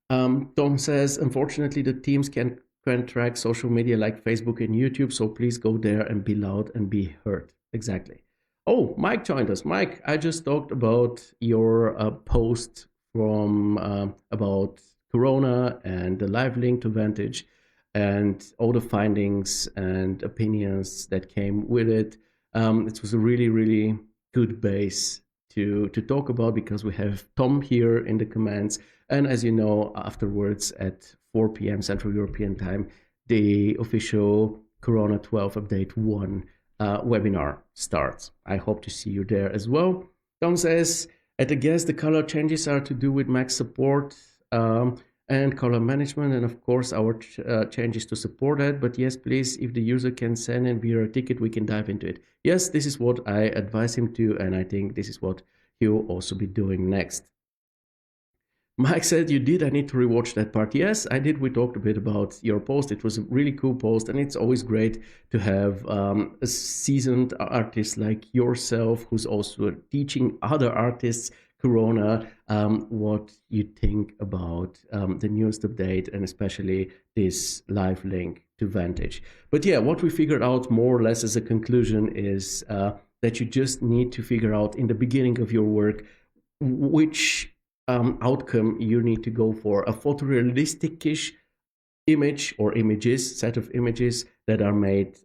Speaker 1: Tom says, unfortunately, the teams can track social media like Facebook and YouTube, so please go there and be loud and be heard. Exactly. Oh, Mike joined us. Mike, I just talked about your post from about Corona and the live link to Vantage and all the findings and opinions that came with it. It was a really, really good base to talk about because we have Tom here in the comments. And as you know, afterwards at 4 p.m. Central European Time, the official Corona 12 Update 1 webinar starts. I hope to see you there as well. Tom says, at a guess, the color changes are to do with Mac support and color management, and of course our changes to support that. But yes, please, if the user can send in via a ticket, we can dive into it. Yes, this is what I advise him to, and I think this is what he will also be doing next. Mike said, you did, I need to rewatch that part. Yes, I did. We talked a bit about your post. It was a really cool post, and it's always great to have a seasoned artist like yourself who's also teaching other artists Corona what you think about the newest update and especially this live link to Vantage. But yeah, what we figured out more or less as a conclusion is that you just need to figure out in the beginning of your work which outcome you need to go for. A photorealistic-ish image or images, set of images that are made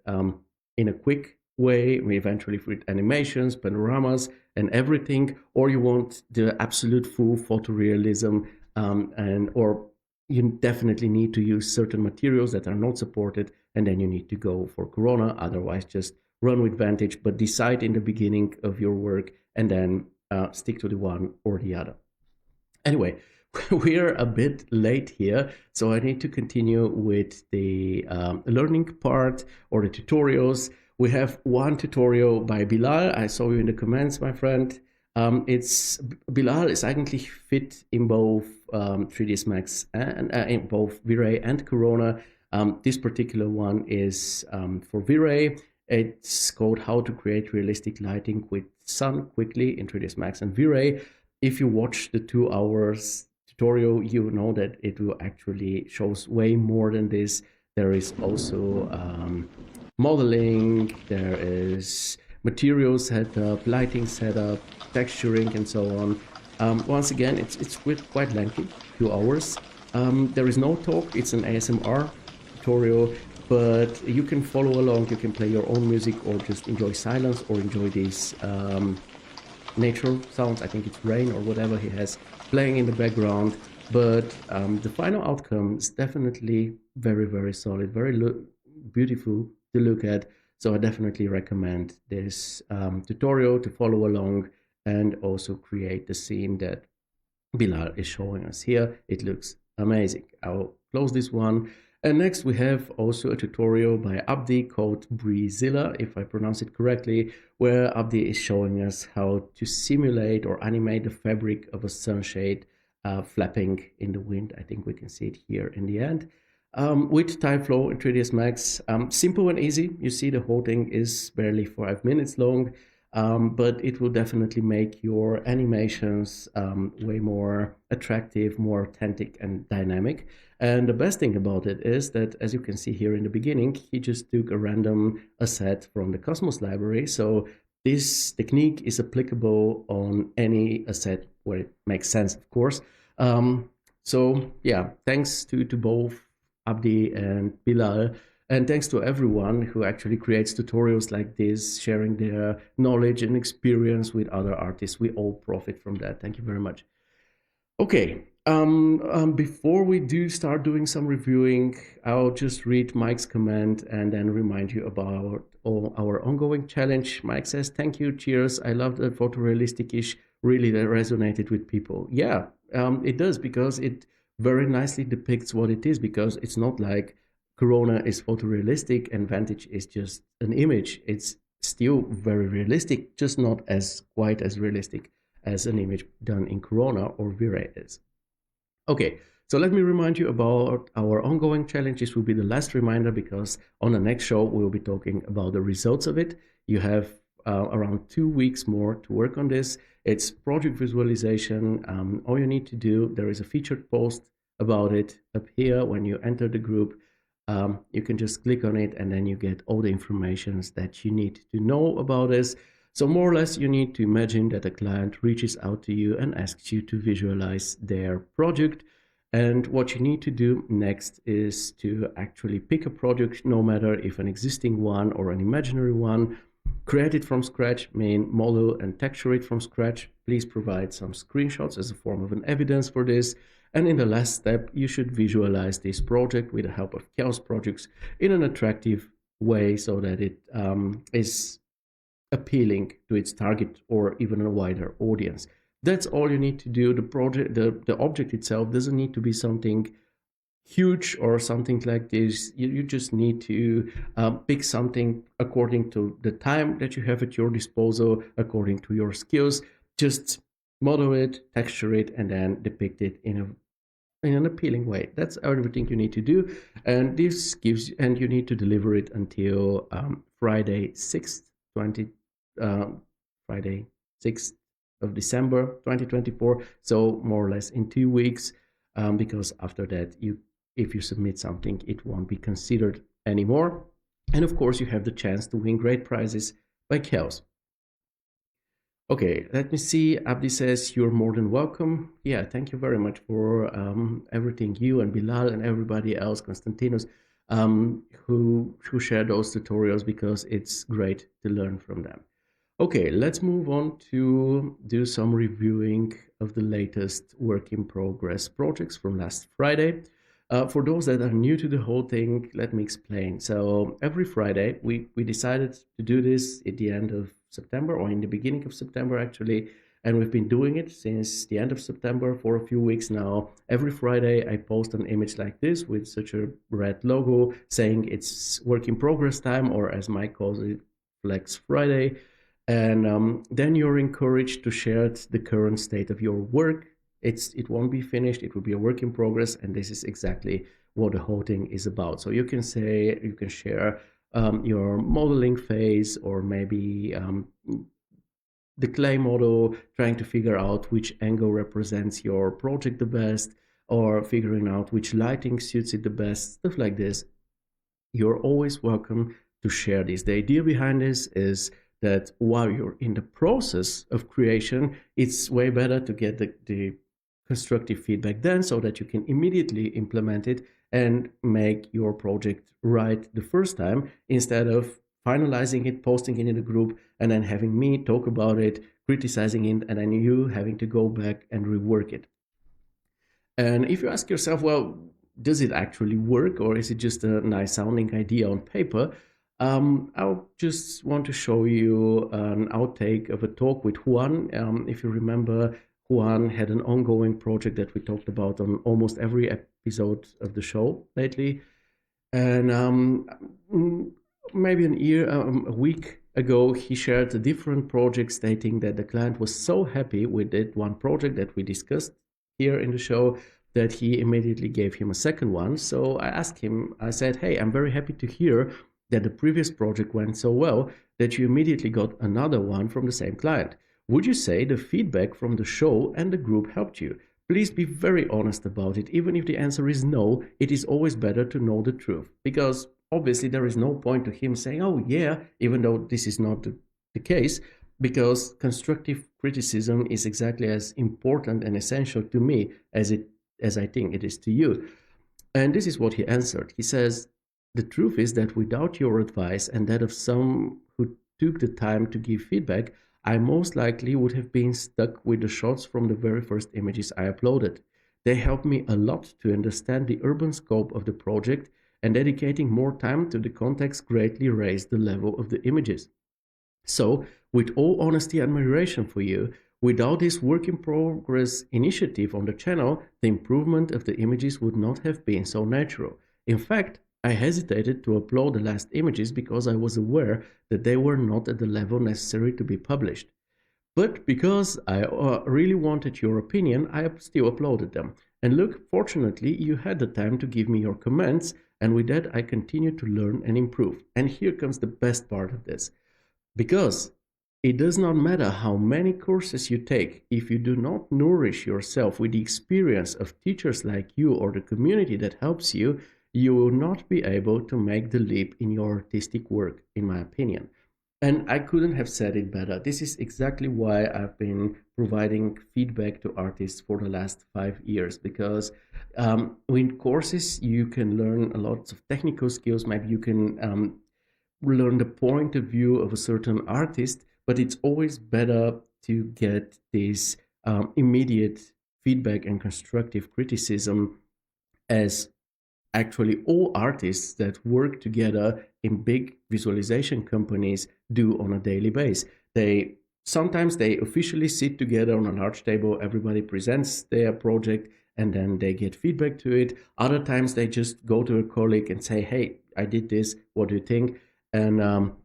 Speaker 1: in a quick way, eventually with animations, panoramas, and everything, or you want the absolute full photorealism, or you definitely need to use certain materials that are not supported, and then you need to go for Corona. Otherwise, just run with Vantage, but decide in the beginning of your work and then stick to the one or the other. Anyway, we're a bit late here, so I need to continue with the learning part or the tutorials. We have one tutorial by Bilal. I saw you in the comments, my friend. Bilal is actually fit in both 3ds Max and in both V-Ray and Corona. This particular one is for V-Ray. It's called How to Create Realistic Lighting with Sun Quickly in 3ds Max and V-Ray. If you watch the 2 hours tutorial, you know that it will actually shows way more than this. There is also modeling, there is material setup, lighting setup, texturing, and so on. Once again, it's quite lengthy, 2 hours. There is no talk, it's an ASMR tutorial, but you can follow along, you can play your own music or just enjoy silence or enjoy these natural sounds. I think it's rain or whatever he has playing in the background, but the final outcome is definitely very, very solid, very beautiful to look at. So I definitely recommend this tutorial to follow along and also create the scene that Bilal is showing us here. It looks amazing. I'll close this one. And next we have also a tutorial by Abdi called Breezilla, if I pronounce it correctly, where Abdi is showing us how to simulate or animate the fabric of a sunshade flapping in the wind. I think we can see it here in the end. With TypeFlow in 3ds Max, simple and easy. You see the whole thing is barely 5 minutes long, but it will definitely make your animations way more attractive, more authentic and dynamic. And the best thing about it is that, as you can see here in the beginning, he just took a random asset from the Cosmos library. So this technique is applicable on any asset where it makes sense, of course. So yeah, thanks to both Abdi and Bilal. And thanks to everyone who actually creates tutorials like this, sharing their knowledge and experience with other artists. We all profit from that. Thank you very much. Okay. Before we do start doing some reviewing, I'll just read Mike's comment and then remind you about our ongoing challenge. Mike says, "Thank you, cheers. I love the photorealistic-ish. Really, that resonated with people." Yeah, it does because it very nicely depicts what it is. Because it's not like Corona is photorealistic and Vantage is just an image. It's still very realistic, just not as quite as realistic as an image done in Corona or V-Ray is. Okay, so let me remind you about our ongoing challenge. This will be the last reminder because on the next show we'll be talking about the results of it. You have around 2 weeks more to work on this. It's project visualization. All you need to do, there is a featured post about it up here when you enter the group. You can just click on it and then you get all the information that you need to know about this. So more or less, you need to imagine that a client reaches out to you and asks you to visualize their project. And what you need to do next is to actually pick a project, no matter if an existing one or an imaginary one, create it from scratch, main model and texture it from scratch. Please provide some screenshots as a form of an evidence for this. And in the last step, you should visualize this project with the help of Chaos Projects in an attractive way so that it is appealing to its target or even a wider audience. That's all you need to do. The project, the object itself doesn't need to be something huge or something like this. You just need to pick something according to the time that you have at your disposal, according to your skills. Just model it, texture it, and then depict it in an appealing way. That's everything you need to do, and this gives, and you need to deliver it until Friday 6th, 20 Friday 6th of December 2024. So more or less in 2 weeks, because after that, if you submit something, it won't be considered anymore. And of course, you have the chance to win great prizes by Chaos. Okay, let me see. Abdi says you're more than welcome. Yeah, thank you very much for everything, you and Bilal and everybody else, Konstantinos, who share those tutorials, because it's great to learn from them. Okay, let's move on to do some reviewing of the latest work in progress projects from last Friday. For those that are new to the whole thing, let me explain. So every Friday, we decided to do this at the end of September, or in the beginning of September actually, and we've been doing it since the end of September for a few weeks now. Every Friday I post an image like this with such a red logo saying it's work in progress time, or as Mike calls it, Flex Friday. And then you're encouraged to share the current state of your work. It won't be finished, it will be a work in progress, and this is exactly what the whole thing is about. So you can share your modeling phase, or maybe the clay model, trying to figure out which angle represents your project the best, or figuring out which lighting suits it the best, stuff like this. You're always welcome to share this. The idea behind this is that while you're in the process of creation, it's way better to get the constructive feedback then, so that you can immediately implement it and make your project right the first time, instead of finalizing it, posting it in the group, and then having me talk about it, criticizing it, and then you having to go back and rework it. And if you ask yourself, well, does it actually work, or is it just a nice sounding idea on paper? I just want to show you an outtake of a talk with Juan. If you remember, Juan had an ongoing project that we talked about on almost every episode of the show lately. And maybe a week ago, he shared a different project, stating that the client was so happy with that one project that we discussed here in the show that he immediately gave him a second one. So I asked him, I said, hey, I'm very happy to hear that the previous project went so well that you immediately got another one from the same client. Would you say the feedback from the show and the group helped you? Please be very honest about it. Even if the answer is no, it is always better to know the truth, because obviously there is no point to him saying, oh yeah, even though this is not the case, because constructive criticism is exactly as important and essential to me as I think it is to you. And this is what he answered. He says, the truth is that without your advice and that of some who took the time to give feedback, I most likely would have been stuck with the shots from the very first images I uploaded. They helped me a lot to understand the urban scope of the project, and dedicating more time to the context greatly raised the level of the images. So, with all honesty and admiration for you, without this work in progress initiative on the channel, the improvement of the images would not have been so natural. In fact, I hesitated to upload the last images because I was aware that they were not at the level necessary to be published. But because I really wanted your opinion, I still uploaded them. And look, fortunately, you had the time to give me your comments, and with that, I continued to learn and improve. And here comes the best part of this. Because it does not matter how many courses you take, if you do not nourish yourself with the experience of teachers like you or the community that helps you, you will not be able to make the leap in your artistic work, in my opinion. And I couldn't have said it better. This is exactly why I've been providing feedback to artists for the last 5 years, because in courses you can learn a lot of technical skills. Maybe you can learn the point of view of a certain artist, but it's always better to get this immediate feedback and constructive criticism, as actually all artists that work together in big visualization companies do on a daily basis. They sometimes they officially sit together on a large table, everybody presents their project, and then they get feedback to it. Other times they just go to a colleague and say, hey, I did this, what do you think? And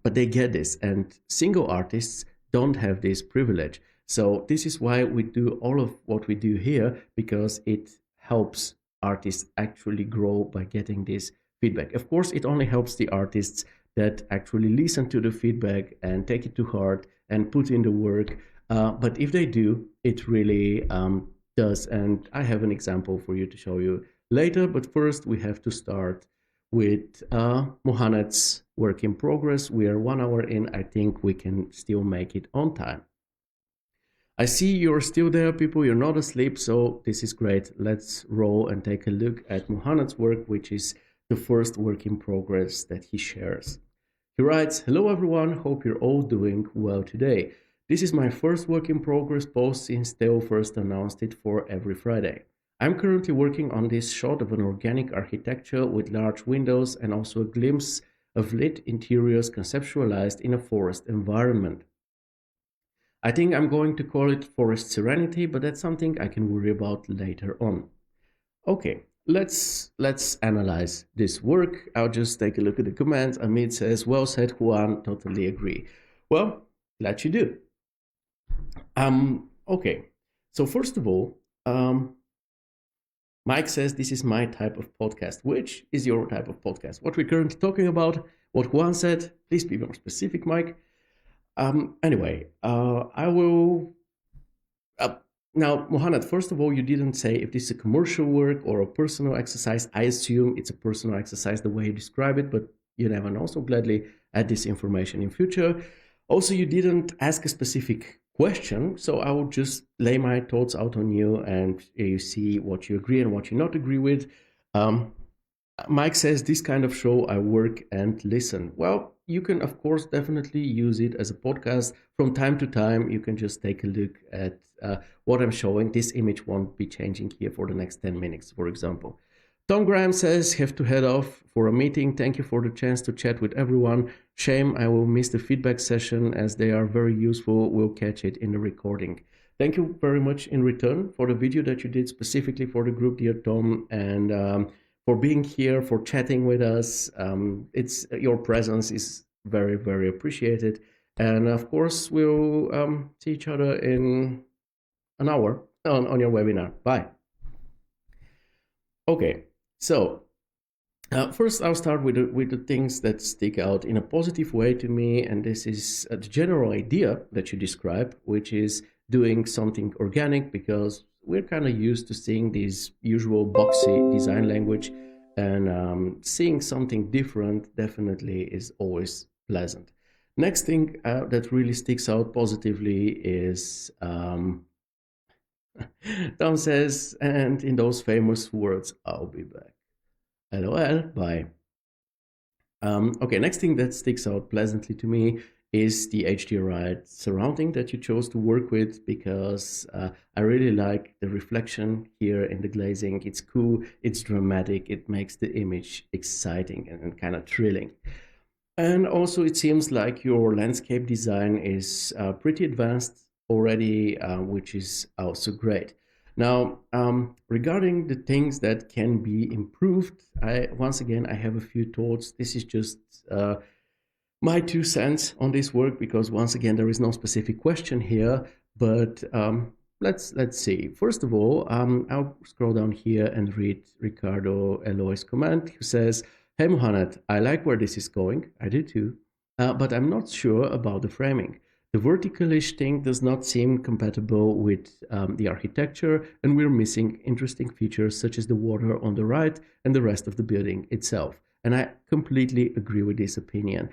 Speaker 1: but they get this, and single artists don't have this privilege. So this is why we do all of what we do here, because it helps artists actually grow by getting this feedback. Of course, it only helps the artists that actually listen to the feedback and take it to heart and put in the work. But if they do, it really does. And I have an example for you to show you later. But first, we have to start with Mohanned's work in progress. We are 1 hour in. I think we can still make it on time. I see you're still there, people. You're not asleep, so this is great. Let's roll and take a look at Mohanned's work, which is the first work in progress that he shares. He writes, hello everyone, hope you're all doing well today. This is my first work in progress post since Theo first announced it for every Friday. I'm currently working on this shot of an organic architecture with large windows and also a glimpse of lit interiors conceptualized in a forest environment. I think I'm going to call it Forest Serenity, but that's something I can worry about later on. Okay, let's analyze this work. I'll just take a look at the comments. Amit says, well said, Juan, totally agree. Well, glad you do. Okay, so first of all, Mike says this is my type of podcast. Which is your type of podcast? What we're currently talking about, what Juan said, please be more specific, Mike. Anyway, I will... now, Mohanned, first of all, you didn't say if this is a commercial work or a personal exercise. I assume it's a personal exercise the way you describe it, but you never know, so gladly add this information in future. Also, you didn't ask a specific question, so I will just lay my thoughts out on you and you see what you agree and what you not agree with. Mike says, this kind of show I work and listen. Well, you can, of course, definitely use it as a podcast. From time to time, you can just take a look at what I'm showing. This image won't be changing here for the next 10 minutes, for example. Tom Graham says, have to head off for a meeting. Thank you for the chance to chat with everyone. Shame I will miss the feedback session as they are very useful. We'll catch it in the recording. Thank you very much in return for the video that you did specifically for the group, dear Tom, and for being here, for chatting with us. It's your presence is very, very appreciated. And of course, we'll see each other in an hour on your webinar. Bye. Okay, so first I'll start with the things that stick out in a positive way to me. And this is the general idea that you describe, which is doing something organic, because we're kind of used to seeing this usual boxy design language, and seeing something different definitely is always pleasant. Next thing that really sticks out positively is Tom says, and in those famous words, I'll be back. LOL, bye. Okay, next thing that sticks out pleasantly to me is the HDRI surrounding that you chose to work with, because I really like the reflection here in the glazing. It's cool, it's dramatic, it makes the image exciting and kind of thrilling. And also, it seems like your landscape design is pretty advanced already, which is also great. Now, regarding the things that can be improved, once again I have a few thoughts. This is just my 2 cents on this work, because once again there is no specific question here. But let's see. First of all, I'll scroll down here and read Ricardo Eloy's comment, who says, "Hey Mohamed, I like where this is going. I do too. But I'm not sure about the framing. The verticalish thing does not seem compatible with the architecture, and we're missing interesting features such as the water on the right and the rest of the building itself." And I completely agree with this opinion.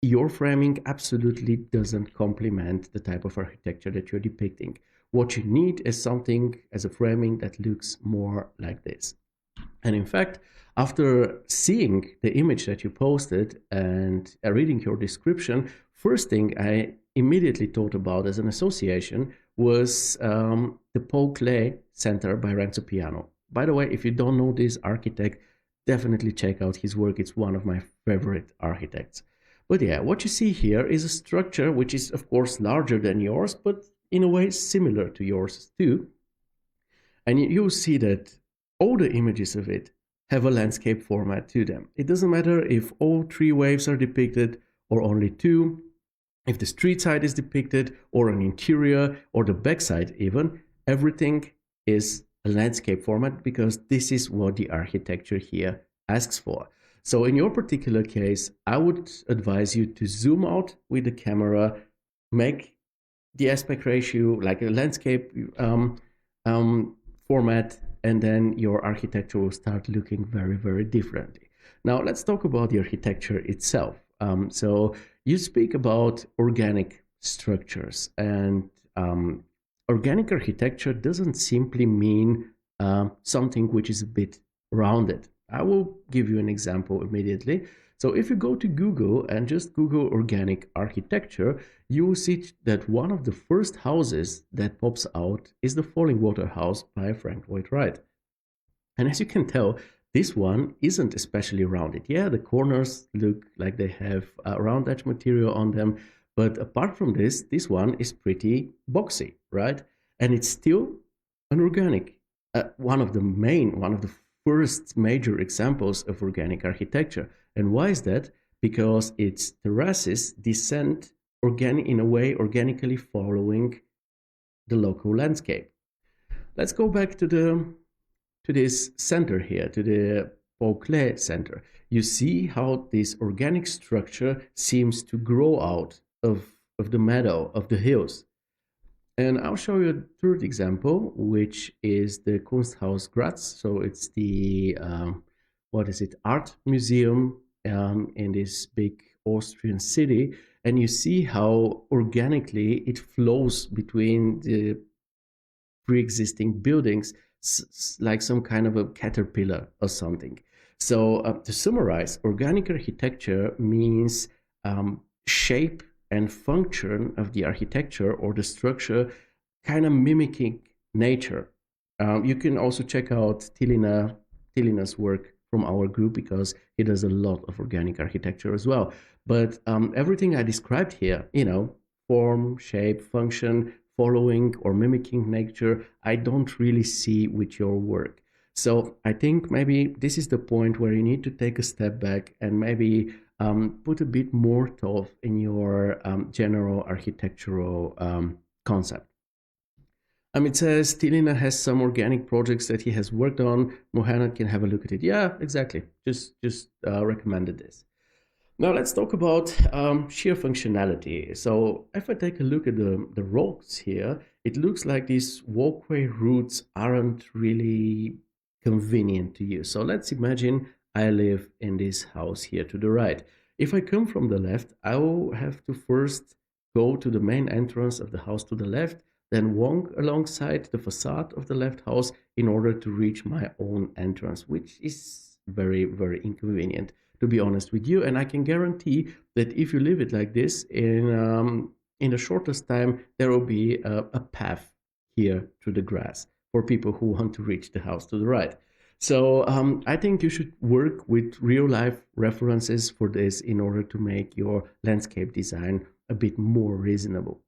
Speaker 1: Your framing absolutely doesn't complement the type of architecture that you're depicting. What you need is something as a framing that looks more like this. And in fact, after seeing the image that you posted and reading your description, first thing I immediately thought about as an association was the Paul Klee Center by Renzo Piano. By the way, if you don't know this architect, definitely check out his work. It's one of my favorite architects. But yeah, what you see here is a structure which is, of course, larger than yours, but in a way similar to yours too. And you'll see that all the images of it have a landscape format to them. It doesn't matter if all 3 waves are depicted or only 2, if the street side is depicted or an interior or the backside even, everything is a landscape format, because this is what the architecture here asks for. So in your particular case, I would advise you to zoom out with the camera, make the aspect ratio like a landscape format, and then your architecture will start looking very, very differently. Now let's talk about the architecture itself. So you speak about organic structures, and organic architecture doesn't simply mean something which is a bit rounded. I will give you an example immediately. So if you go to Google and just Google organic architecture, you will see that one of the first houses that pops out is the Falling Water House by Frank Lloyd Wright. And as you can tell, this one isn't especially rounded. Yeah, the corners look like they have round edge material on them, but apart from this, this one is pretty boxy, right? And it's still an organic. One of the first major examples of organic architecture. And why is that? Because its terraces descend in a way organically following the local landscape. Let's go back to this center here, to the Paul Klee Center. You see how this organic structure seems to grow out of the meadow, of the hills. And I'll show you a third example, which is the Kunsthaus Graz. So it's the, art museum in this big Austrian city. And you see how organically it flows between the pre-existing buildings, like some kind of a caterpillar or something. So to summarize, organic architecture means shape and function of the architecture or the structure kind of mimicking nature. You can also check out Tilina's work from our group, because he does a lot of organic architecture as well. But everything I described here, form, shape, function, following or mimicking nature, I don't really see with your work. So I think maybe this is the point where you need to take a step back and maybe put a bit more thought in your general architectural concept. Amit says Tilina has some organic projects that he has worked on. Mohamed can have a look at it. Yeah, exactly. Just recommended this. Now let's talk about sheer functionality. So if I take a look at the roads here, it looks like these walkway routes aren't really convenient to use. So let's imagine I live in this house here to the right. If I come from the left, I will have to first go to the main entrance of the house to the left, then walk alongside the facade of the left house in order to reach my own entrance, which is very, very inconvenient. to be honest with you. And I can guarantee that if you live it like this, in the shortest time, there will be a path here through the grass for people who want to reach the house to the right. So I think you should work with real life references for this in order to make your landscape design a bit more reasonable.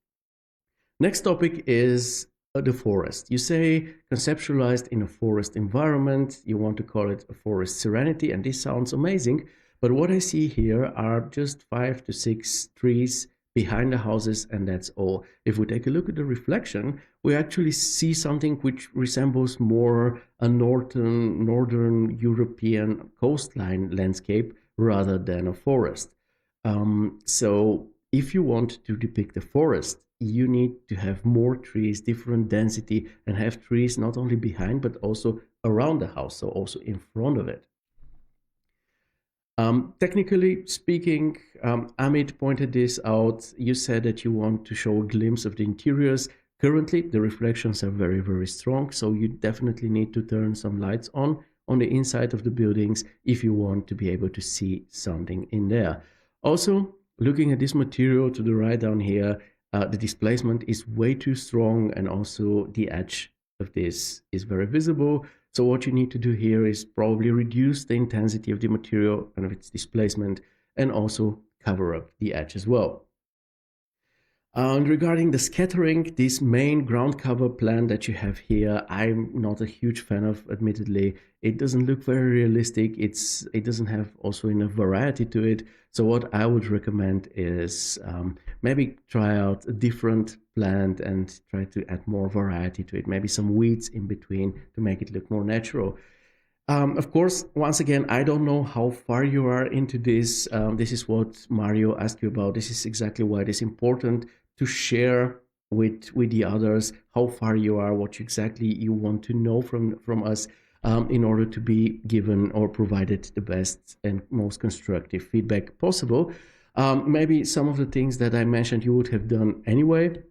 Speaker 1: Next topic is the forest. You say conceptualized in a forest environment, you want to call it a forest serenity, and this sounds amazing. But what I see here are just 5 to 6 trees behind the houses, and that's all. If we take a look at the reflection, we actually see something which resembles more a northern European coastline landscape rather than a forest. So if you want to depict a forest, you need to have more trees, different density, and have trees not only behind but also around the house, so also in front of it. Technically speaking, Amit pointed this out. You said that you want to show a glimpse of the interiors. Currently, the reflections are very, very strong, so you definitely need to turn some lights on the inside of the buildings if you want to be able to see something in there. Also, looking at this material to the right down here, the displacement is way too strong, and also the edge of this is very visible. So what you need to do here is probably reduce the intensity of the material and of its displacement, and also cover up the edge as well. And regarding the scattering, this main ground cover plan that you have here, I'm not a huge fan of, admittedly. It doesn't look very realistic. It doesn't have also enough variety to it. So what I would recommend is maybe try out a different plant and try to add more variety to it. Maybe some weeds in between to make it look more natural. Of course, once again, I don't know how far you are into this. This is what Mario asked you about. This is exactly why it is important to share with the others how far you are, what exactly you want to know from us, in order to be given or provided the best and most constructive feedback possible. Maybe some of the things that I mentioned you would have done anyway.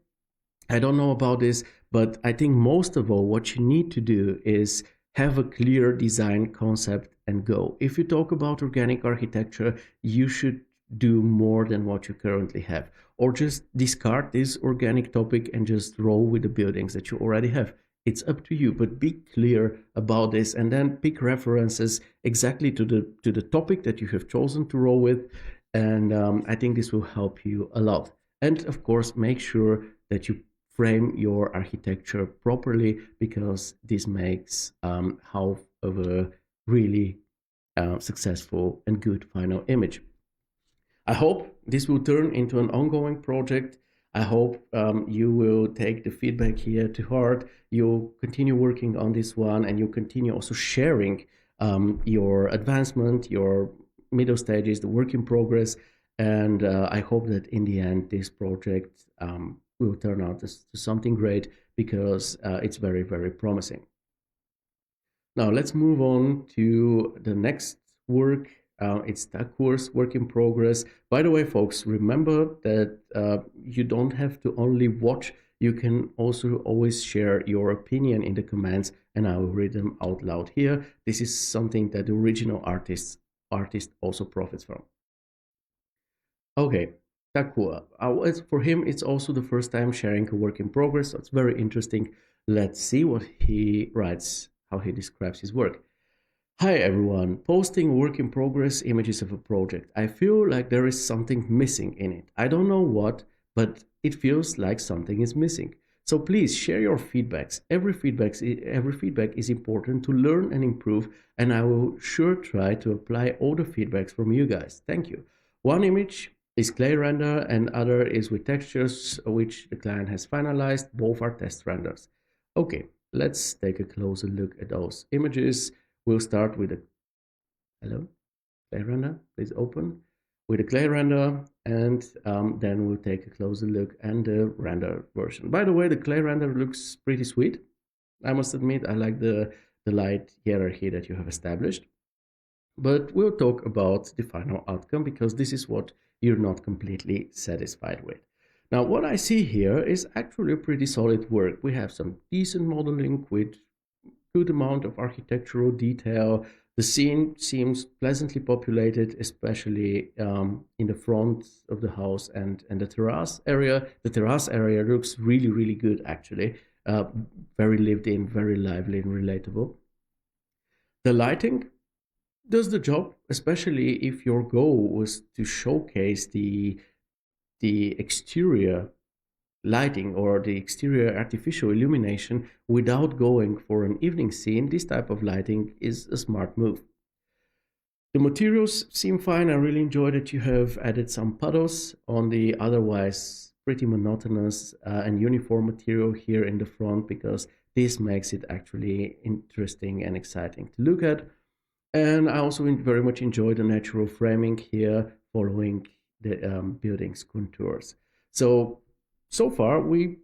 Speaker 1: I don't know about this, but I think most of all, what you need to do is have a clear design concept and go. If you talk about organic architecture, you should do more than what you currently have, or just discard this organic topic and just roll with the buildings that you already have. It's up to you, but be clear about this, and then pick references exactly to the topic that you have chosen to roll with, and I think this will help you a lot. And of course, make sure that you frame your architecture properly, because this makes half of a really successful and good final image. I hope this will turn into an ongoing project. I hope you will take the feedback here to heart. You'll continue working on this one, and you'll continue also sharing your advancement, your middle stages, the work in progress. And I hope that in the end, this project will turn out to something great, because it's very, very promising. Now let's move on to the next work. It's that course, work in progress. By the way, folks, remember that you don't have to only watch. You can also always share your opinion in the comments, and I will read them out loud here. This is something that the original artist also profits from. Okay, Takua. For him, it's also the first time sharing a work in progress, so it's very interesting. Let's see what he writes, how he describes his work. Hi everyone, posting work in progress images of a project. I feel like there is something missing in it. I don't know what, but it feels like something is missing. So please share your feedbacks. Every feedback is important to learn and improve, and I will sure try to apply all the feedbacks from you guys. Thank you. One image is clay render, and other is with textures which the client has finalized. Both are test renders. Okay, let's take a closer look at those images. We'll start with a clay render. Please open with a clay render, and then we'll take a closer look at the render version. By the way, the clay render looks pretty sweet. I must admit, I like the light hierarchy that you have established. But we'll talk about the final outcome, because this is what you're not completely satisfied with. Now, what I see here is actually a pretty solid work. We have some decent modeling with good amount of architectural detail. The scene seems pleasantly populated, especially in the front of the house and the terrace area. The terrace area looks really, really good, actually. Very lived in, very lively and relatable. The lighting does the job, especially if your goal was to showcase the exterior lighting or the exterior artificial illumination without going for an evening scene. This type of lighting is a smart move. The materials seem fine. I really enjoy that you have added some puddles on the otherwise pretty monotonous and uniform material here in the front, because this makes it actually interesting and exciting to look at. And I also very much enjoy the natural framing here following the building's contours. So far, we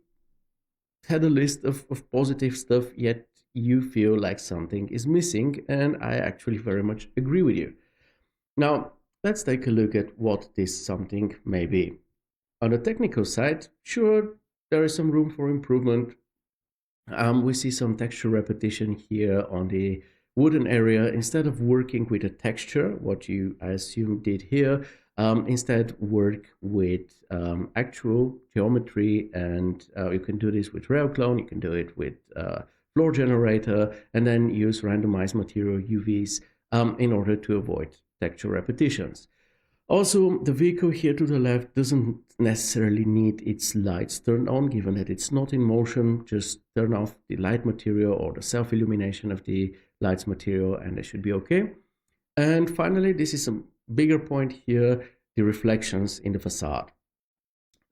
Speaker 1: had a list of positive stuff, yet you feel like something is missing, and I actually very much agree with you. Now, let's take a look at what this something may be. On the technical side, sure, there is some room for improvement. We see some texture repetition here on the wooden area. Instead of working with a texture, what you, I assume, did here, instead work with actual geometry, and you can do this with rail clone, you can do it with floor generator, and then use randomized material UVs in order to avoid texture repetitions. Also, the vehicle here to the left doesn't necessarily need its lights turned on, given that it's not in motion. Just turn off the light material or the self-illumination of the lights material and they should be okay. And finally, this is a bigger point here, the reflections in the facade.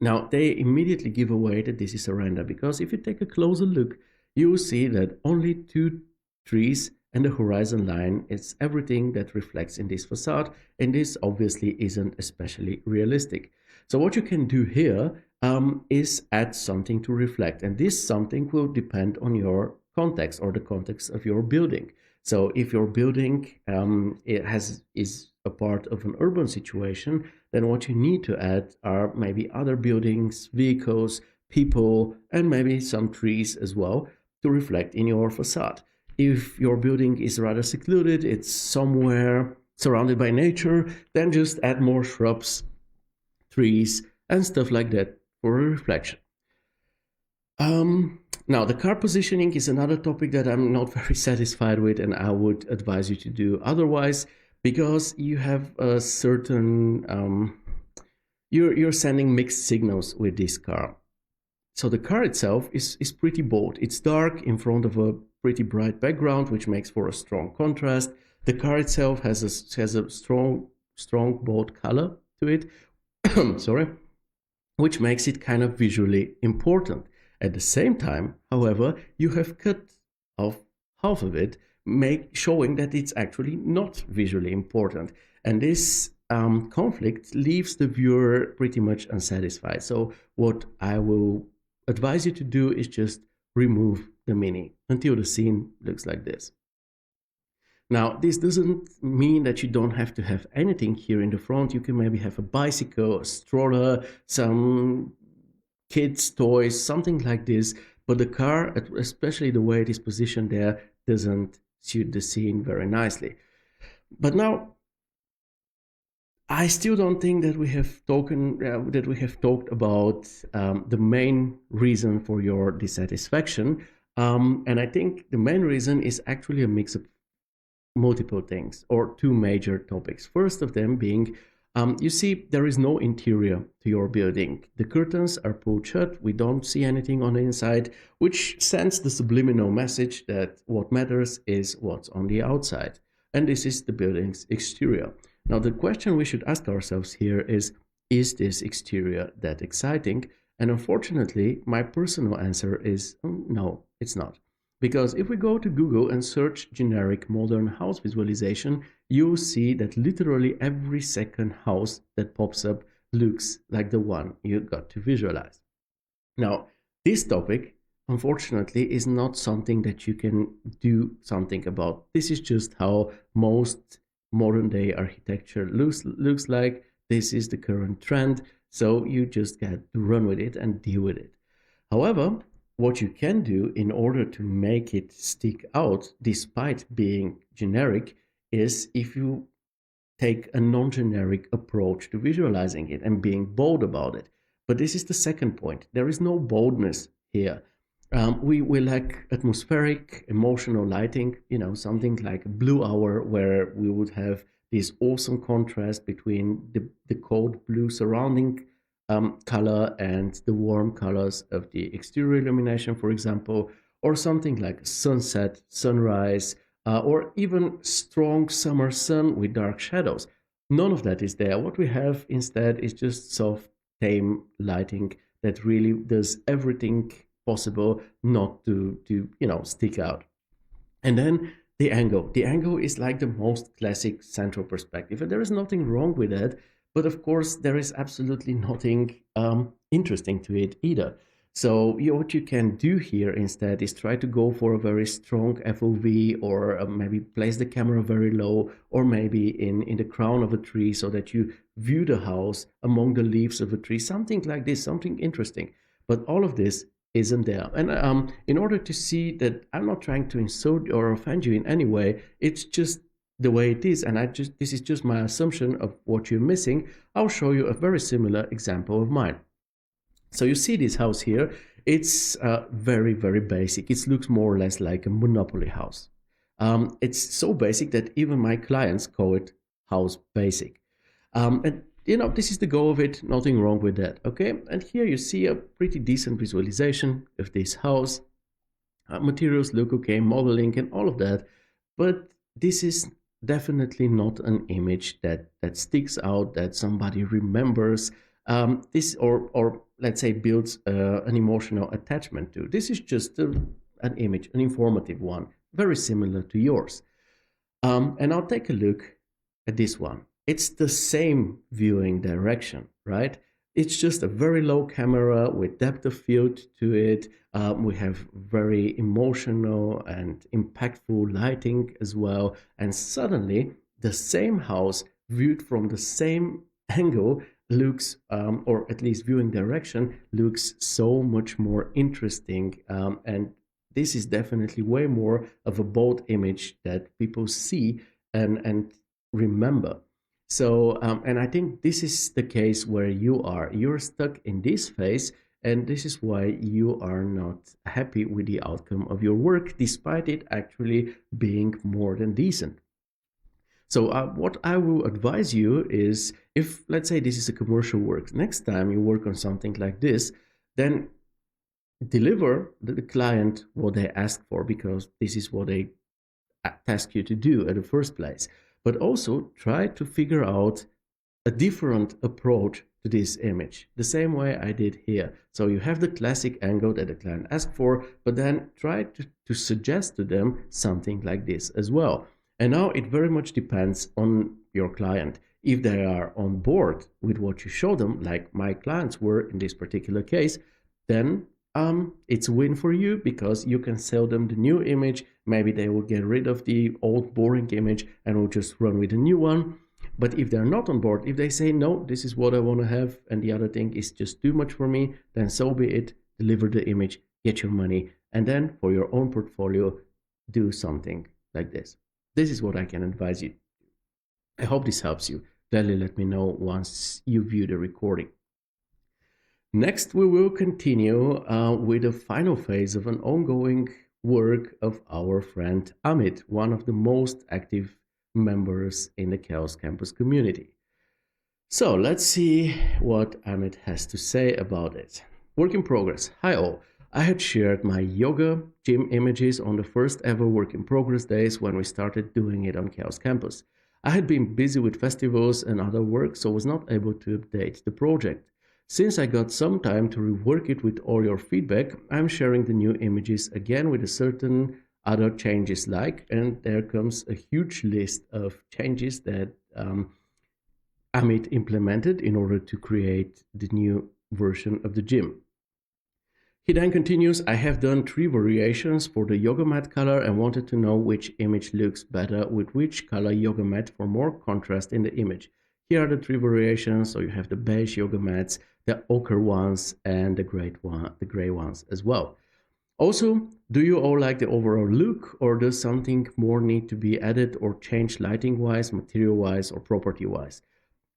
Speaker 1: Now, they immediately give away that this is a render, because if you take a closer look, you will see that only two trees and the horizon line is everything that reflects in this facade, and this obviously isn't especially realistic. So what you can do here is add something to reflect, and this something will depend on your context or the context of your building. So if your building is a part of an urban situation, then what you need to add are maybe other buildings, vehicles, people, and maybe some trees as well to reflect in your facade. If your building is rather secluded, it's somewhere surrounded by nature, then just add more shrubs, trees, and stuff like that for a reflection. Now, the car positioning is another topic that I'm not very satisfied with, and I would advise you to do otherwise, because you have a certain, you're sending mixed signals with this car. So the car itself is pretty bold. It's dark in front of a pretty bright background, which makes for a strong contrast. The car itself has a strong bold color to it, sorry, which makes it kind of visually important. At the same time, however, you have cut off half of it, showing that it's actually not visually important. And this conflict leaves the viewer pretty much unsatisfied. So what I will advise you to do is just remove the Mini until the scene looks like this. Now, this doesn't mean that you don't have to have anything here in the front. You can maybe have a bicycle, a stroller, some kids' toys, something like this. But the car, especially the way it is positioned there, doesn't suit the scene very nicely. But now, I still don't think that we have talked about the main reason for your dissatisfaction, and I think the main reason is actually a mix of multiple things, or two major topics. First of them being, you see, there is no interior to your building. The curtains are pulled shut. We don't see anything on the inside, which sends the subliminal message that what matters is what's on the outside, and this is the building's exterior. Now, the question we should ask ourselves here is this exterior that exciting? And unfortunately, my personal answer is no, it's not. Because if we go to Google and search generic modern house visualization, you'll see that literally every second house that pops up looks like the one you got to visualize. Now, this topic, unfortunately, is not something that you can do something about. This is just how most modern day architecture looks like. This is the current trend, so you just get to run with it and deal with it. However, what you can do in order to make it stick out despite being generic is if you take a non-generic approach to visualizing it and being bold about it. But this is the second point. There is no boldness here. We lack atmospheric, emotional lighting, something like a blue hour where we would have this awesome contrast between the cold blue surrounding color and the warm colors of the exterior illumination, for example, or something like sunset, sunrise, or even strong summer sun with dark shadows. None of that is there. What we have instead is just soft, tame lighting that really does everything possible not to stick out. And then the angle. The angle is like the most classic central perspective, and there is nothing wrong with that. But of course, there is absolutely nothing interesting to it either. So what you can do here instead is try to go for a very strong FOV, or maybe place the camera very low, or maybe in the crown of a tree so that you view the house among the leaves of a tree, something like this, something interesting. But all of this isn't there. And in order to see that I'm not trying to insult or offend you in any way, it's just the way it is, and this is just my assumption of what you're missing. I'll show you a very similar example of mine. So you see this house here. It's very, very basic. It looks more or less like a Monopoly house. It's so basic that even my clients call it house basic. And this is the goal of it. Nothing wrong with that. Okay. And here you see a pretty decent visualization of this house. Materials look okay, modeling and all of that. But this is definitely not an image that sticks out, that somebody remembers. This or let's say builds an emotional attachment to. This is just an image, an informative one, very similar to yours. And I'll take a look at this one. It's the same viewing direction, right? It's just a very low camera with depth of field to it. We have very emotional and impactful lighting as well. And suddenly the same house viewed from the same angle looks, or at least viewing direction, looks so much more interesting. And this is definitely way more of a bold image that people see and remember. So, and I think this is the case where you are. You're stuck in this phase, and this is why you are not happy with the outcome of your work, despite it actually being more than decent. So what I will advise you is, if let's say this is a commercial work, next time you work on something like this, then deliver the client what they ask for, because this is what they task you to do in the first place. But also try to figure out a different approach to this image, the same way I did here. So you have the classic angle that the client asked for, but then try to suggest to them something like this as well. And now it very much depends on your client. If they are on board with what you show them, like my clients were in this particular case, then it's a win for you, because you can sell them the new image. Maybe they will get rid of the old boring image and will just run with a new one. But if they're not on board, if they say, no, this is what I want to have, and the other thing is just too much for me, then so be it. Deliver the image, get your money, and then for your own portfolio, do something like this. This is what I can advise you. I hope this helps you. Gladly let me know once you view the recording. Next, we will continue with the final phase of an ongoing work of our friend Amit, one of the most active members in the Chaos Campus community. So let's see what Amit has to say about it. Work in progress. Hi all. I had shared my yoga gym images on the first ever work in progress days when we started doing it on Chaos Campus. I had been busy with festivals and other work, so was not able to update the project. Since I got some time to rework it with all your feedback, I'm sharing the new images again with a certain other changes like, and there comes a huge list of changes that Amit implemented in order to create the new version of the gym. He then continues, I have done 3 variations for the yoga mat color and wanted to know which image looks better with which color yoga mat for more contrast in the image. Here are the 3 variations. So you have the beige yoga mats, the ochre ones, and the gray ones as well. Also, do you all like the overall look, or does something more need to be added or changed lighting wise, material wise, or property wise?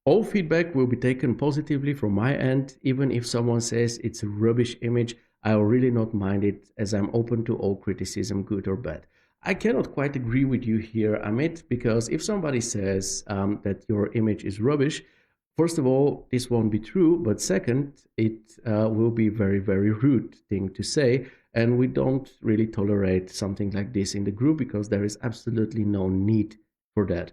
Speaker 1: All feedback will be taken positively from my end. Even if someone says it's a rubbish image, I'll really not mind it, as I'm open to all criticism, good or bad. I cannot quite agree with you here, Amit, because if somebody says that your image is rubbish, first of all, this won't be true, but second, it will be very, very rude thing to say, and we don't really tolerate something like this in the group because there is absolutely no need for that.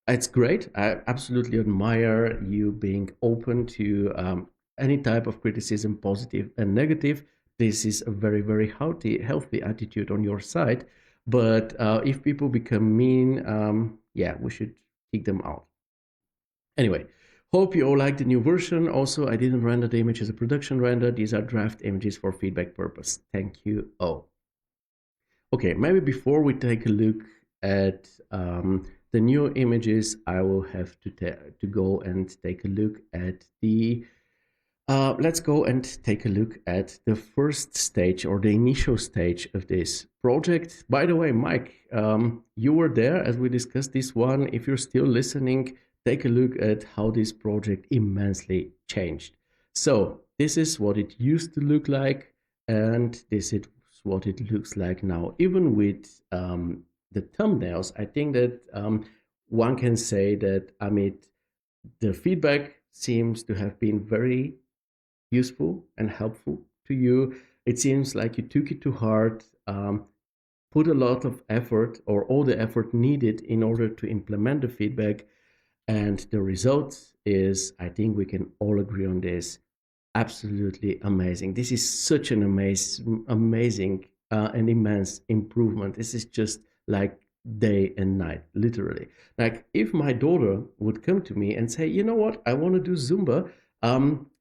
Speaker 1: It's great. I absolutely admire you being open to any type of criticism, positive and negative. This is a very, very healthy attitude on your side. But if people become mean, yeah, we should kick them out. Anyway, hope you all like the new version. Also, I didn't render the image as a production render. These are draft images for feedback purpose. Thank you all. Okay, maybe before we take a look at the new images, I will have to go and take a look at the let's go and take a look at the first stage or the initial stage of this project. By the way, Mike, you were there as we discussed this one. If you're still listening, take a look at how this project immensely changed. So this is what it used to look like, and this is what it looks like now. Even with the thumbnails, I think that one can say that Amit, the feedback seems to have been very useful and helpful to you. It seems like you took it to heart, put a lot of effort or all the effort needed in order to implement the feedback. And the result is, I think we can all agree on this, absolutely amazing. This is such an amazing and immense improvement. This is just like day and night, literally. Like if my daughter would come to me and say, you know what, I want to do Zumba.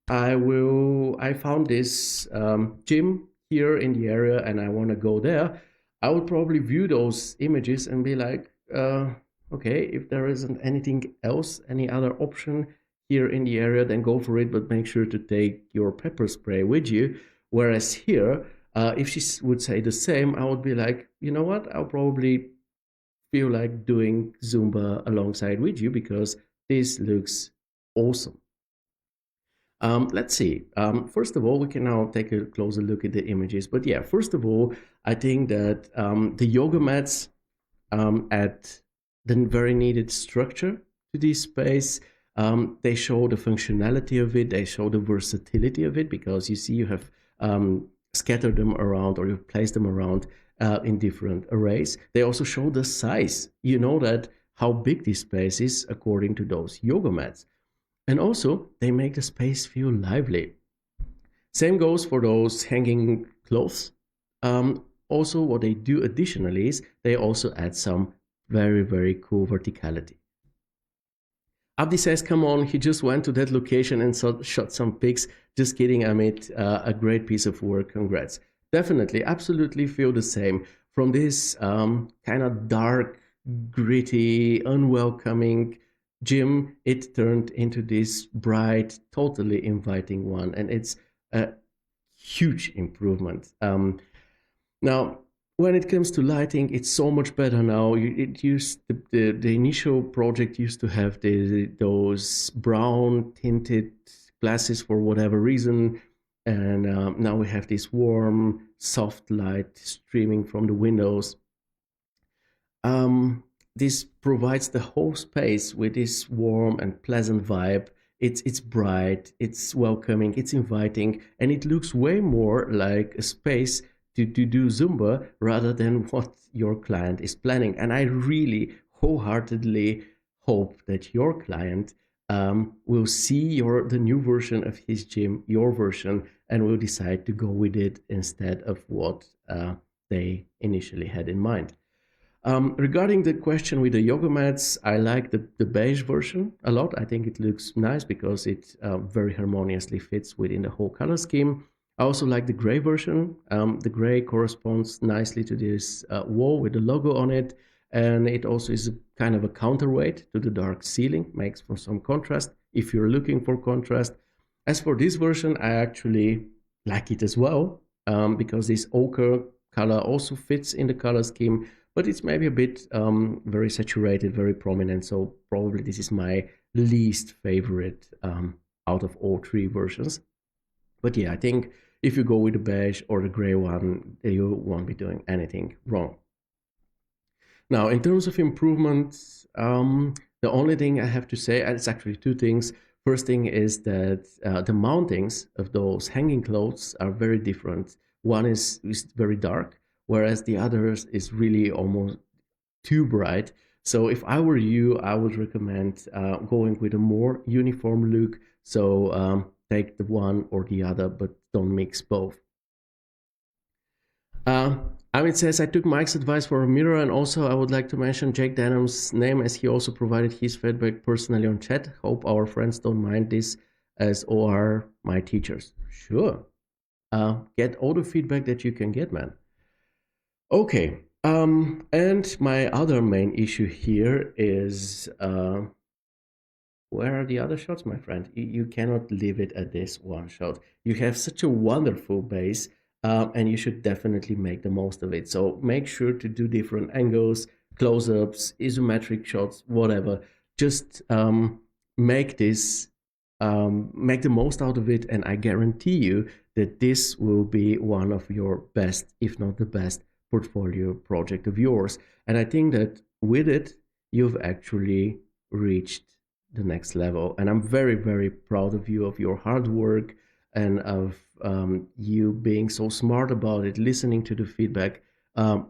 Speaker 1: I found this gym here in the area and I want to go there. I would probably view those images and be like, okay, if there isn't anything else, any other option here in the area, then go for it, but make sure to take your pepper spray with you. Whereas here, if she would say the same, I would be like, you know what, I'll probably feel like doing Zumba alongside with you because this looks awesome. Let's see. First of all, we can now take a closer look at the images. But yeah, first of all, I think that the yoga mats add the very needed structure to this space. They show the functionality of it. They show the versatility of it because you see you have scattered them around or you've placed them around in different arrays. They also show the size. You know that how big this space is according to those yoga mats. And also, they make the space feel lively. Same goes for those hanging clothes. Also, what they do additionally is they also add some very, very cool verticality. Abdi says, come on, he just went to that location and shot some pics. Just kidding, Amit. A great piece of work. Congrats. Definitely, absolutely feel the same. From this kind of dark, gritty, unwelcoming gym, it turned into this bright, totally inviting one, and it's a huge improvement. Now, when it comes to lighting, it's so much better now. It used the initial project used to have those brown tinted glasses for whatever reason, and now we have this warm, soft light streaming from the windows. This provides the whole space with this warm and pleasant vibe. It's bright, it's welcoming, it's inviting, and it looks way more like a space to do Zumba rather than what your client is planning. And I really wholeheartedly hope that your client will see the new version of his gym, your version, and will decide to go with it instead of what they initially had in mind. Regarding the question with the yoga mats, I like the beige version a lot. I think it looks nice because it very harmoniously fits within the whole color scheme. I also like the gray version. The gray corresponds nicely to this wall with the logo on it. And it also is kind of a counterweight to the dark ceiling, makes for some contrast if you're looking for contrast. As for this version, I actually like it as well. because this ochre color also fits in the color scheme, but it's maybe a bit very saturated, very prominent. So probably this is my least favorite out of all three versions. But yeah, I think if you go with the beige or the gray one, you won't be doing anything wrong. Now, in terms of improvements, the only thing I have to say, and it's actually two things. First thing is that the mountings of those hanging clothes are very different. One is very dark, whereas the others is really almost too bright. So if I were you, I would recommend going with a more uniform look. So take the one or the other, but don't mix both. Uh, Amit says, I took Mike's advice for a mirror, and also I would like to mention Jake Denham's name as he also provided his feedback personally on chat. Hope our friends don't mind this as OR my teachers. Sure. Get all the feedback that you can get, man. Okay. And my other main issue here is where are the other shots, my friend? You cannot leave it at this one shot. You have such a wonderful base, and you should definitely make the most of it. So make sure to do different angles, close-ups, isometric shots, whatever. Just make this, make the most out of it, and I guarantee you that this will be one of your best, if not the best, portfolio project of yours. And I think that with it, you've actually reached the next level. And I'm very, very proud of you, of your hard work, and of you being so smart about it, listening to the feedback,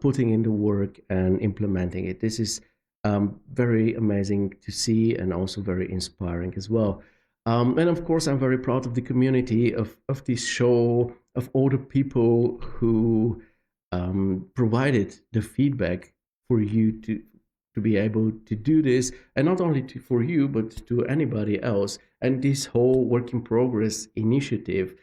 Speaker 1: putting in the work, and implementing it. This is very amazing to see, and also very inspiring as well. And of course, I'm very proud of the community of this show, of all the people who provided the feedback for you to be able to do this, and not only for you, but to anybody else. And this whole work in progress initiative,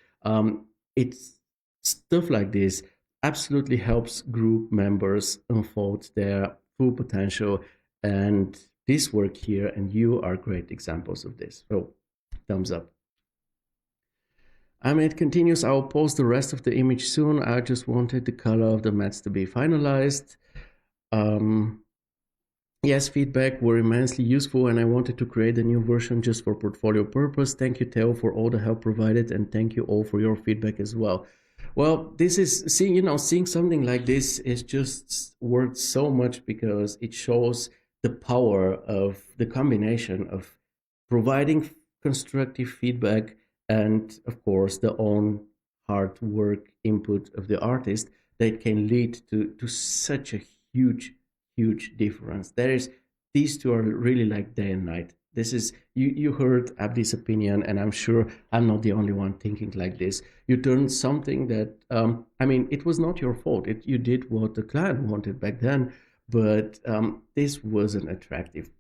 Speaker 1: it's stuff like this absolutely helps group members unfold their full potential. And this work here, and you are great examples of this. So thumbs up. Amit continues, I'll post the rest of the image soon. I just wanted the color of the mats to be finalized. Yes, feedback were immensely useful, and I wanted to create a new version just for portfolio purpose. Thank you, Theo, for all the help provided, and thank you all for your feedback as well. Well, this is seeing something like this is just worth so much, because it shows the power of the combination of providing constructive feedback and, of course, the own hard work input of the artist that can lead to such a huge difference. These two are really like day and night. This is you heard Abdi's opinion, and I'm sure I'm not the only one thinking like this. You turned something that it was not your fault. You did what the client wanted back then, but this wasn't attractive.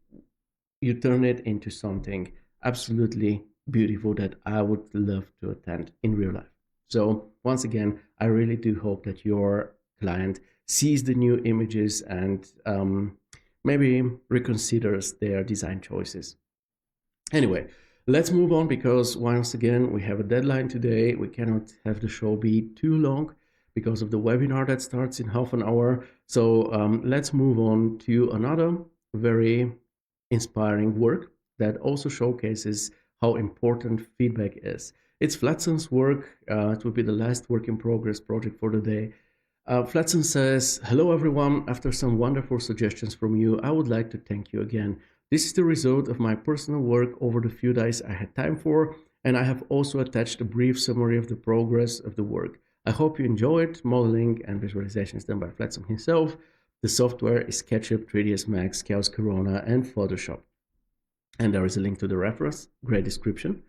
Speaker 1: You turn it into something absolutely beautiful that I would love to attend in real life. So once again, I really do hope that your client sees the new images and maybe reconsiders their design choices. Anyway, let's move on, because once again, we have a deadline today. We cannot have the show be too long because of the webinar that starts in half an hour. So let's move on to another very inspiring work that also showcases how important feedback is. It's Flatson's work. It will be the last work in progress project for the day. Flatson says, hello everyone, after some wonderful suggestions from you, I would like to thank you again. This is the result of my personal work over the few days I had time for, and I have also attached a brief summary of the progress of the work. I hope you enjoy it. Modeling and visualizations done by Flatson himself. The software is SketchUp, 3ds Max, Chaos Corona, and Photoshop. And there is a link to the reference, great description.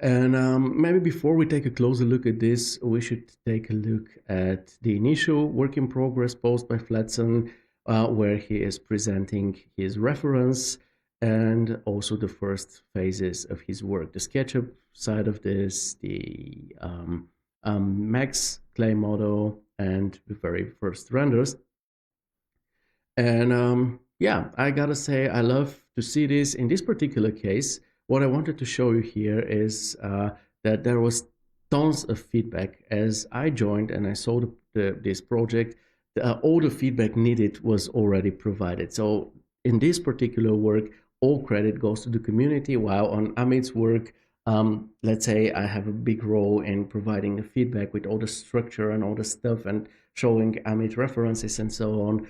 Speaker 1: And maybe before we take a closer look at this, we should take a look at the initial work in progress post by Flatson, where he is presenting his reference and also the first phases of his work. The SketchUp side of this, the Max clay model, and the very first renders. And yeah, I gotta say, I love to see this. In this particular case, what I wanted to show you here is that there was tons of feedback. As I joined and I saw this project, all the feedback needed was already provided. So in this particular work, all credit goes to the community, while on Amit's work, let's say I have a big role in providing the feedback with all the structure and all the stuff and showing Amit references and so on.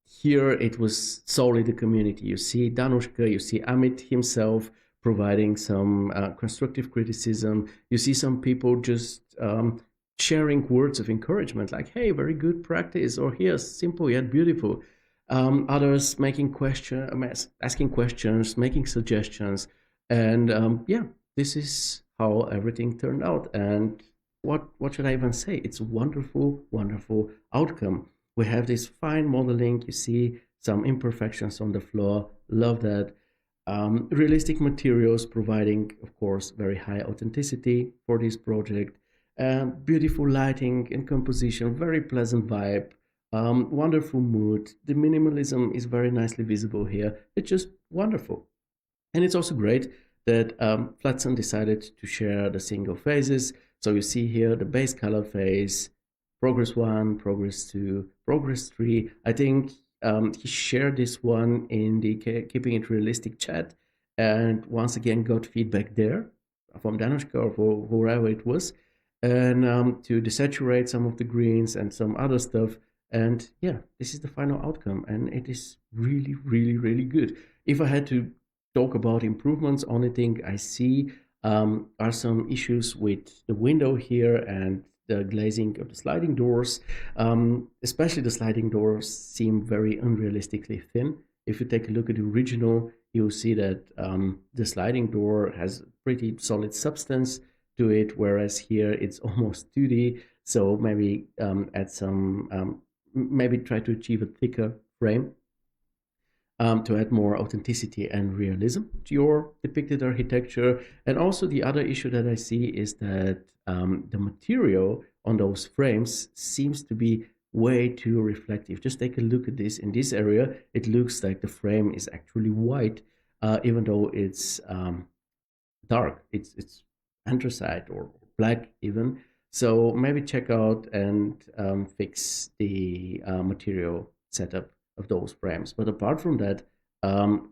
Speaker 1: Here it was solely the community. You see Danushka, you see Amit himself providing some constructive criticism. You see some people just sharing words of encouragement, like, hey, very good practice, or here's simple yet beautiful. Others asking questions, making suggestions. And yeah, this is how everything turned out. And what should I even say? It's a wonderful, wonderful outcome. We have this fine modeling. You see some imperfections on the floor. Love that. Realistic materials providing, of course, very high authenticity for this project. Beautiful lighting and composition, very pleasant vibe, wonderful mood. The minimalism is very nicely visible here. It's just wonderful. And it's also great that Flatson decided to share the single phases. So you see here the base color phase, progress 1, progress 2, progress 3. I think he shared this one in the Keeping It Realistic chat, and once again got feedback there from Danushka or whoever it was, and to desaturate some of the greens and some other stuff. And yeah, this is the final outcome, and it is really, really, really good. If I had to talk about improvements, only thing I see are some issues with the window here and the glazing of the sliding doors. Especially the sliding doors seem very unrealistically thin. If you take a look at the original, you'll see that the sliding door has pretty solid substance to it, whereas here it's almost 2D. So maybe add some, maybe try to achieve a thicker frame to add more authenticity and realism to your depicted architecture. And also the other issue that I see is that the material on those frames seems to be way too reflective. Just take a look at this. In this area, it looks like the frame is actually white, even though it's dark. It's anthracite or black even. So maybe check out and fix the material setup of those frames. But apart from that,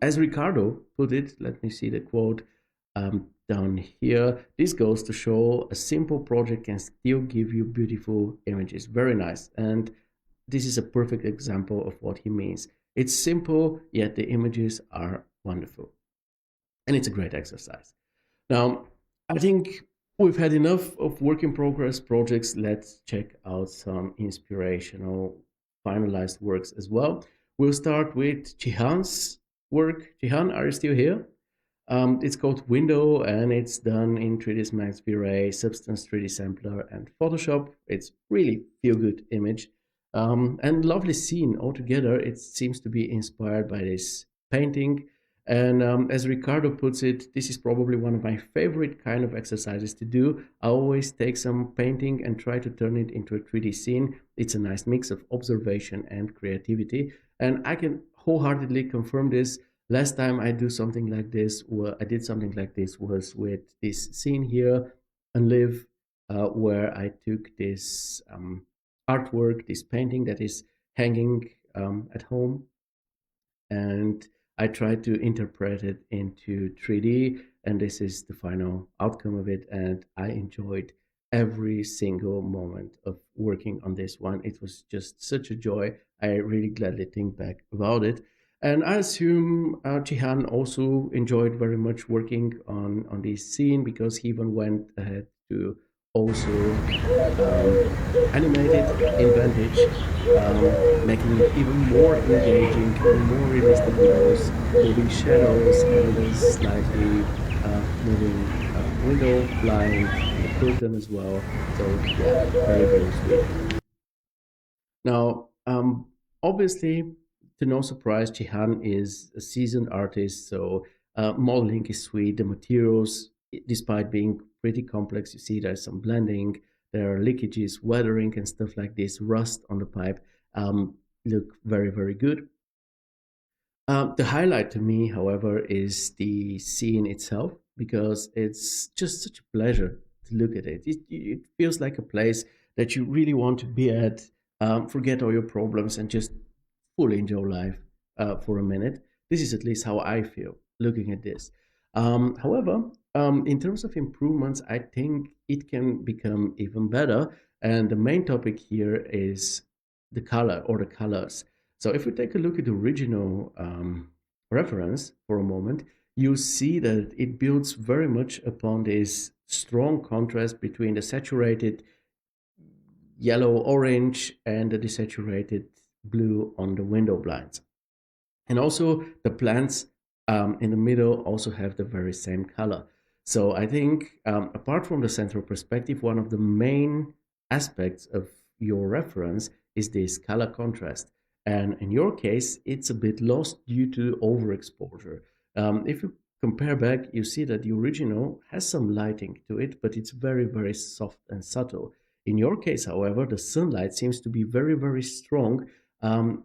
Speaker 1: as Ricardo put it, let me see the quote down here. This goes to show a simple project can still give you beautiful images. Very nice. And this is a perfect example of what he means. It's simple, yet the images are wonderful. And it's a great exercise. Now, I think we've had enough of work in progress projects. Let's check out some inspirational finalized works as well. We'll start with Jihan's work. Jihan, are you still here? It's called Window, and it's done in 3ds Max V-Ray, Substance 3D Sampler, and Photoshop. It's really feel-good image. And lovely scene altogether. It seems to be inspired by this painting. And as Ricardo puts it, this is probably one of my favorite kind of exercises to do. I always take some painting and try to turn it into a 3D scene. It's a nice mix of observation and creativity. And I can wholeheartedly confirm this. Last time I did something like this was with this scene here and Live, where I took this artwork, this painting that is hanging at home, and I tried to interpret it into 3D, and this is the final outcome of it. And I enjoyed every single moment of working on this one. It was just such a joy. I really gladly think back about it. And I assume Chihan also enjoyed very much working on this scene, because he even went ahead to also animate it in Vantage, making it even more engaging, even more realistic with those moving shadows and those slightly moving window blind, the curtain as well. So yeah, very, very sweet. Now, obviously, to no surprise, Chihan is a seasoned artist, so modeling is sweet. The materials, despite being pretty complex, you see there's some blending, there are leakages, weathering, and stuff like this, rust on the pipe, look very, very good. The highlight to me, however, is the scene itself. because it's just such a pleasure to look at it. It feels like a place that you really want to be at, forget all your problems, and just fully enjoy life for a minute. This is at least how I feel looking at this. However, in terms of improvements, I think it can become even better. And the main topic here is the color or the colors. So if we take a look at the original reference for a moment, you see that it builds very much upon this strong contrast between the saturated yellow orange and the desaturated blue on the window blinds. And also the plants in the middle also have the very same color. So I think apart from the central perspective, one of the main aspects of your reference is this color contrast. And in your case, it's a bit lost due to overexposure. If you compare back, you see that the original has some lighting to it, but it's very, very soft and subtle. In your case, however, the sunlight seems to be very, very strong,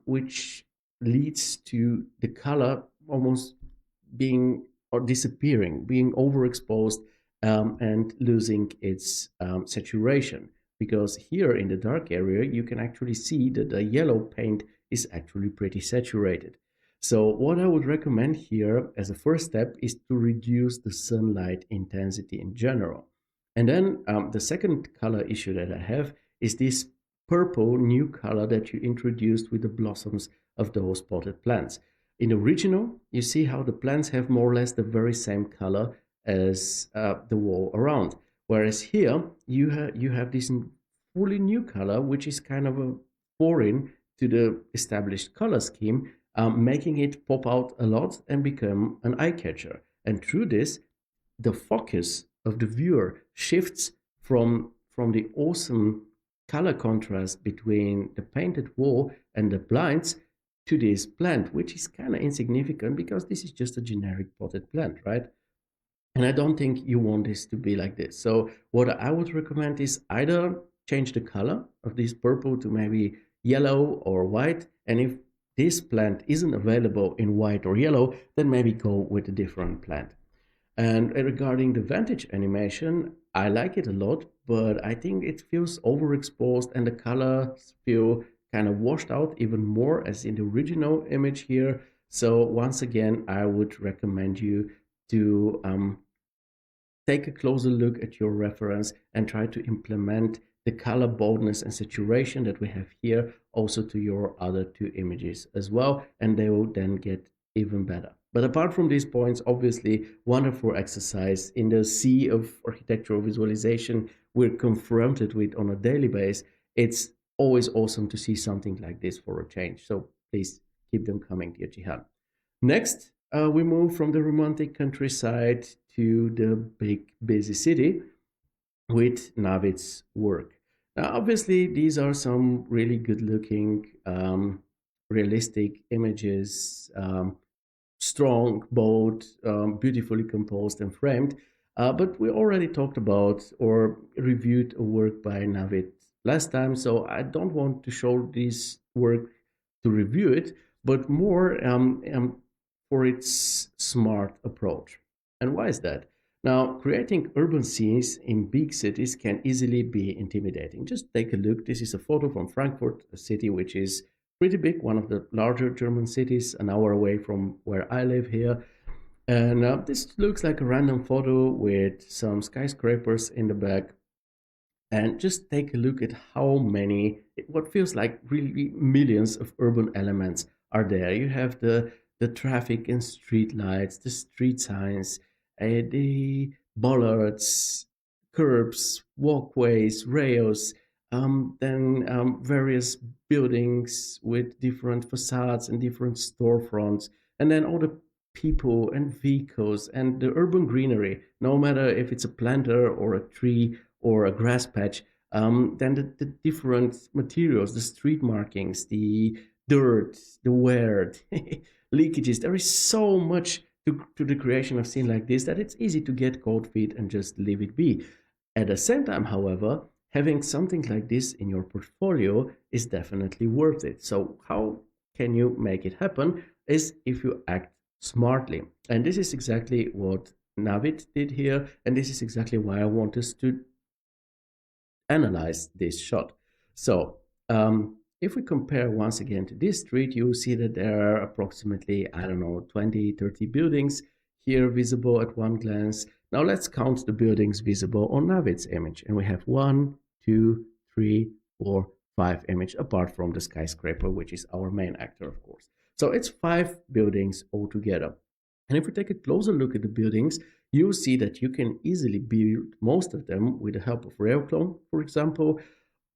Speaker 1: which leads to the color almost being or disappearing, being overexposed, and losing its saturation. Because here in the dark area, you can actually see that the yellow paint is actually pretty saturated. So what I would recommend here as a first step is to reduce the sunlight intensity in general. And then the second color issue that I have is this purple new color that you introduced with the blossoms of those potted plants. In the original, you see how the plants have more or less the very same color as the wall around. Whereas here, you have this fully new color, which is kind of a foreign to the established color scheme, making it pop out a lot and become an eye catcher. And through this, the focus of the viewer shifts from the awesome color contrast between the painted wall and the blinds to this plant, which is kind of insignificant because this is just a generic potted plant, right? And I don't think you want this to be like this. So what I would recommend is either change the color of this purple to maybe yellow or white. And if this plant isn't available in white or yellow, then maybe go with a different plant. And regarding the Vantage animation, I like it a lot, but I think it feels overexposed and the colors feel kind of washed out even more as in the original image here. So once again, I would recommend you to take a closer look at your reference and try to implement the color boldness and saturation that we have here also to your other two images as well, and they will then get even better. But apart from these points, obviously, wonderful exercise in the sea of architectural visualization we're confronted with on a daily basis. It's always awesome to see something like this for a change. So please keep them coming, dear Jihan. Next, we move from the romantic countryside to the big busy city with Navid's work. Now, obviously, these are some really good looking, realistic images, strong, bold, beautifully composed and framed. But we already talked about or reviewed a work by Navid last time, so I don't want to show this work to review it, but more for its smart approach. And why is that? Now, creating urban scenes in big cities can easily be intimidating. Just take a look. This is a photo from Frankfurt, a city which is pretty big, one of the larger German cities, an hour away from where I live here. And this looks like a random photo with some skyscrapers in the back. And just take a look at how many, what feels like really millions of urban elements are there. You have the traffic and street lights, the street signs, the bollards, curbs, walkways, rails, then various buildings with different facades and different storefronts, and then all the people and vehicles and the urban greenery, no matter if it's a planter or a tree or a grass patch, then the different materials, the street markings, the dirt, the wear, leakages. There is so much to the creation of scene like this that it's easy to get cold feet and just leave it be. At the same time, however, having something like this in your portfolio is definitely worth it. So how can you make it happen is if you act smartly. And this is exactly what Navid did here, and this is exactly why I want us to analyze this shot. So if we compare once again to this street, you will see that there are approximately, I don't know, 20, 30 buildings here visible at one glance. Now let's count the buildings visible on Navid's image. And we have 1, 2, 3, 4, 5 images, apart from the skyscraper, which is our main actor, of course. So it's 5 buildings altogether. And if we take a closer look at the buildings, you see that you can easily build most of them with the help of real.clone, for example,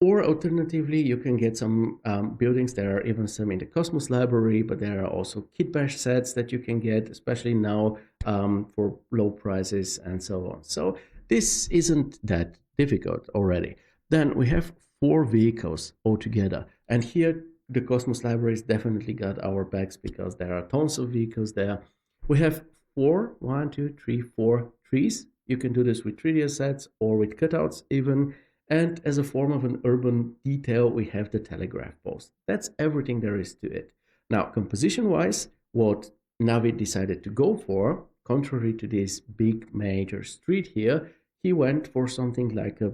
Speaker 1: or alternatively, you can get some buildings. There are even some in the Cosmos library, but there are also kitbash sets that you can get, especially now for low prices and so on. So this isn't that difficult already. Then we have 4 vehicles altogether. And here the Cosmos libraries definitely got our backs because there are tons of vehicles there. We have 4, 1, 2, 3, 4 trees. You can do this with 3D assets or with cutouts even. And as a form of an urban detail, we have the telegraph post. That's everything there is to it. Now, composition-wise, what Navid decided to go for, contrary to this big major street here, he went for something like a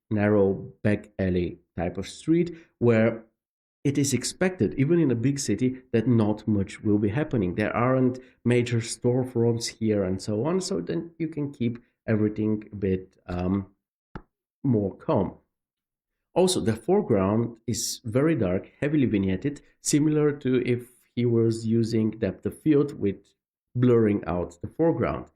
Speaker 1: narrow back alley type of street where it is expected, even in a big city, that not much will be happening. There aren't major storefronts here and so on, so then you can keep everything a bit more calm. Also, the foreground is very dark, heavily vignetted, similar to if he was using depth of field with blurring out the foreground.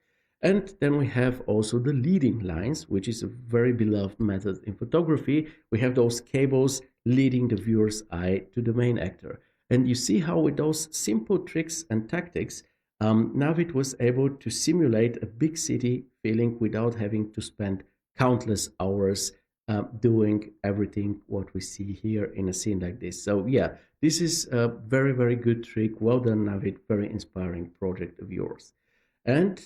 Speaker 1: And then we have also the leading lines, which is a very beloved method in photography. We have those cables leading the viewer's eye to the main actor. And you see how with those simple tricks and tactics, Navid was able to simulate a big city feeling without having to spend countless hours doing everything what we see here in a scene like this. So yeah, this is a very, very good trick. Well done, Navid. Very inspiring project of yours. And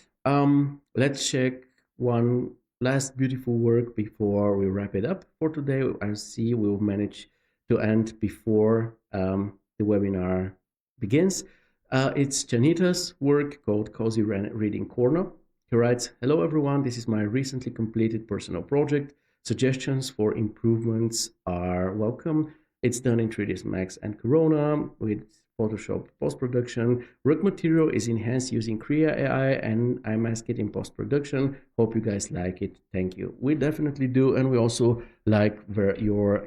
Speaker 1: let's check one last beautiful work before we wrap it up for today. I see we'll manage to end before the webinar begins. It's Janitha's work called Cozy Reading Corner. He writes, "Hello everyone, this is my recently completed personal project. Suggestions for improvements are welcome. It's done in 3ds Max and Corona with Photoshop post-production. Work material is enhanced using Krea AI and I mask it in post-production. Hope you guys like it. Thank you." We definitely do, and we also like your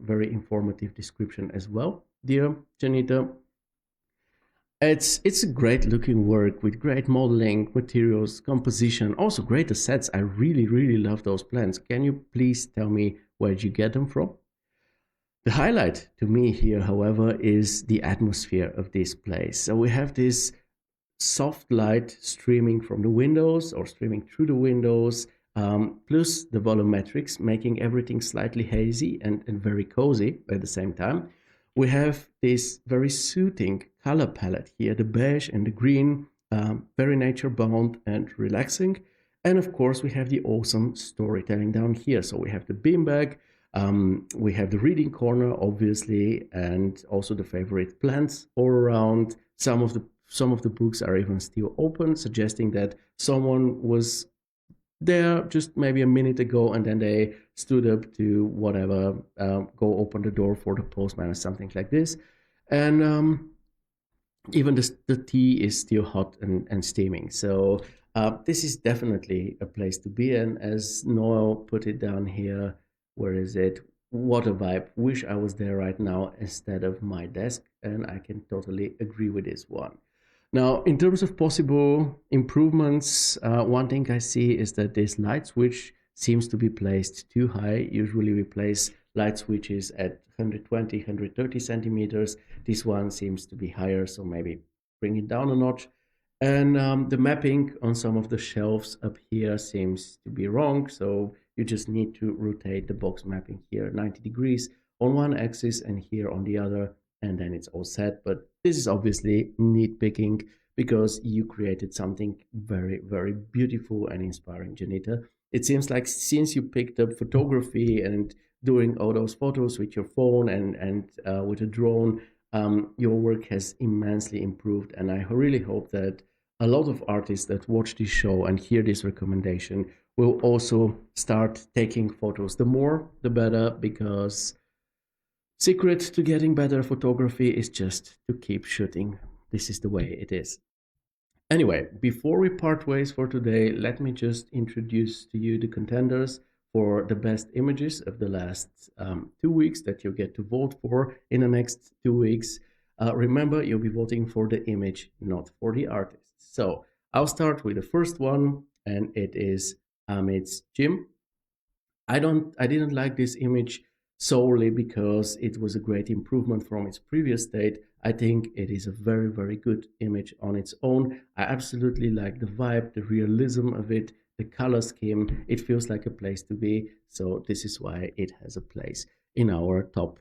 Speaker 1: very informative description as well, dear Janitha. It's a great looking work with great modeling, materials, composition, also great assets. I really, really love those plans. Can you please tell me where did you get them from? The highlight to me here, however, is the atmosphere of this place. So we have this soft light streaming from the windows or streaming through the windows, plus the volumetrics, making everything slightly hazy and very cozy at the same time. We have this very soothing color palette here, the beige and the green, very nature bound and relaxing. And of course, we have the awesome storytelling down here. So we have the beanbag, we have the reading corner, obviously, and also the favorite plants all around. Some of the books are even still open, suggesting that someone was there just maybe a minute ago and then they stood up to whatever, go open the door for the postman or something like this. And even the tea is still hot and steaming. So this is definitely a place to be. And as Noel put it down here, where is it? What a vibe. Wish I was there right now instead of my desk. And I can totally agree with this one. Now, in terms of possible improvements, one thing I see is that this light switch seems to be placed too high. Usually we place light switches at 120, 130 centimeters. This one seems to be higher, so maybe bring it down a notch. And the mapping on some of the shelves up here seems to be wrong, so you just need to rotate the box mapping here 90 degrees on one axis and here on the other, and then it's all set. But this is obviously nitpicking because you created something very, very beautiful and inspiring, Janitha. It seems like since you picked up photography and doing all those photos with your phone and with a drone, your work has immensely improved. And I really hope that a lot of artists that watch this show and hear this recommendation will also start taking photos. The more, the better, because secret to getting better photography is just to keep shooting. This is the way it is. Anyway, before we part ways for today, let me just introduce to you the contenders for the best images of the last 2 weeks that you get to vote for in the next 2 weeks. Remember, you'll be voting for the image, not for the artist. So I'll start with the first one, and it is Amit's gym. I didn't like this image solely because it was a great improvement from its previous state. I think it is a very, very good image on its own. I absolutely like the vibe, the realism of it, the color scheme. It feels like a place to be. So this is why it has a place in our top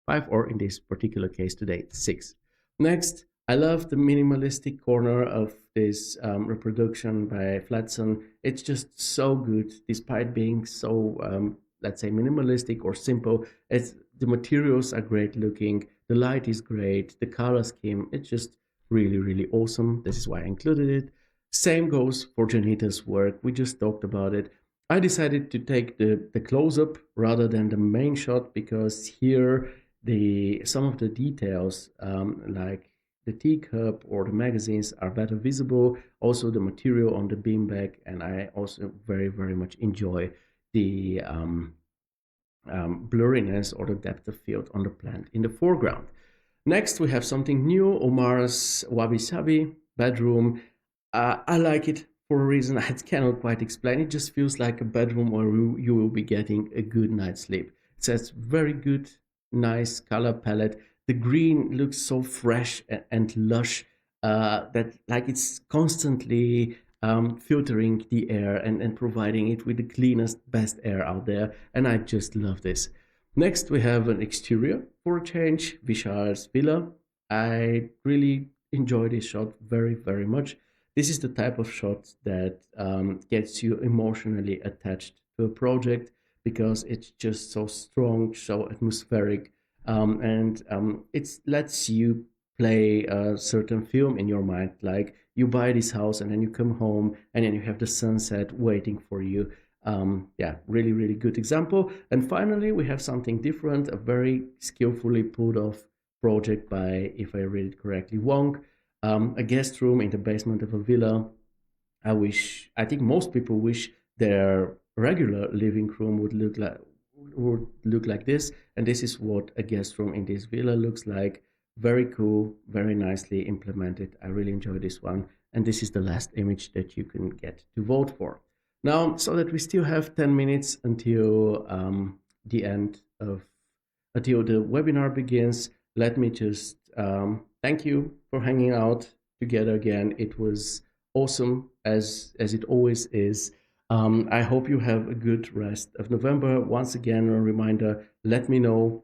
Speaker 1: 5, or in this particular case today, 6. Next, I love the minimalistic corner of this reproduction by Flatson. It's just so good, despite being so, let's say, minimalistic or simple. The materials are great looking, the light is great, the color scheme, it's just really, really awesome. This is why I included it. Same goes for Janitha's work. We just talked about it. I decided to take the close-up rather than the main shot, because here some of the details, like the teacup or the magazines, are better visible. Also the material on the beanbag, and I also very, very much enjoy the blurriness or the depth of field on the plant in the foreground. Next, we have something new, Omar's Wabi Sabi bedroom. I like it for a reason I cannot quite explain. It just feels like a bedroom where you will be getting a good night's sleep. It says very good, nice color palette. The green looks so fresh and lush, that like it's constantly filtering the air and providing it with the cleanest, best air out there. And I just love this. Next, we have an exterior for a change, Vishal's villa. I really enjoy this shot very, very much. This is the type of shot that gets you emotionally attached to a project, because it's just so strong, so atmospheric, and it lets you play a certain film in your mind. Like you buy this house and then you come home and then you have the sunset waiting for you. Yeah, really, really good example. And finally, we have something different, a very skillfully pulled off project by, if I read it correctly, Wong. A guest room in the basement of a villa. I think most people wish their regular living room would look like this, and this is what a guest room in this villa looks like. Very cool, very nicely implemented. I really enjoy this one, and this is the last image that you can get to vote for. Now, so that we still have 10 minutes until the end of until the webinar begins, let me just thank you for hanging out together again. It was awesome, as it always is. I hope you have a good rest of November. Once again, a reminder, let me know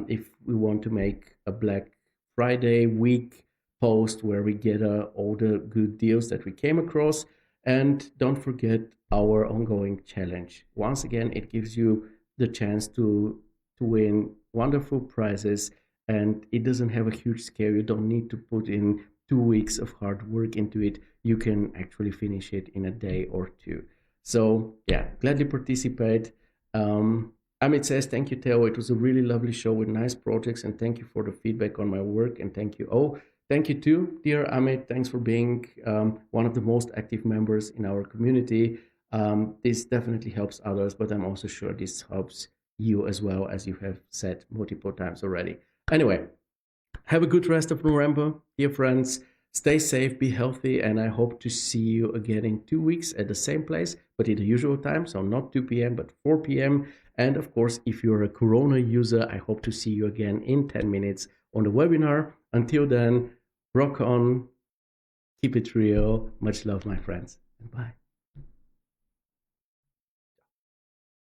Speaker 1: if we want to make a Black Friday week post where we gather all the good deals that we came across. And don't forget our ongoing challenge. Once again, it gives you the chance to win wonderful prizes, and it doesn't have a huge scale. You don't need to put in 2 weeks of hard work into it. You can actually finish it in a day or two. So yeah, gladly participate. Amit says, thank you, Theo. It was a really lovely show with nice projects, and thank you for the feedback on my work. And thank you. Oh, thank you too, dear Amit. Thanks for being one of the most active members in our community. This definitely helps others, but I'm also sure this helps you as well, as you have said multiple times already. Anyway, have a good rest of November, dear friends. Stay safe, be healthy, and I hope to see you again in 2 weeks at the same place, but at the usual time, so not 2 p.m., but 4 p.m. And of course, if you're a Corona user, I hope to see you again in 10 minutes on the webinar. Until then, rock on, keep it real. Much love, my friends, and bye.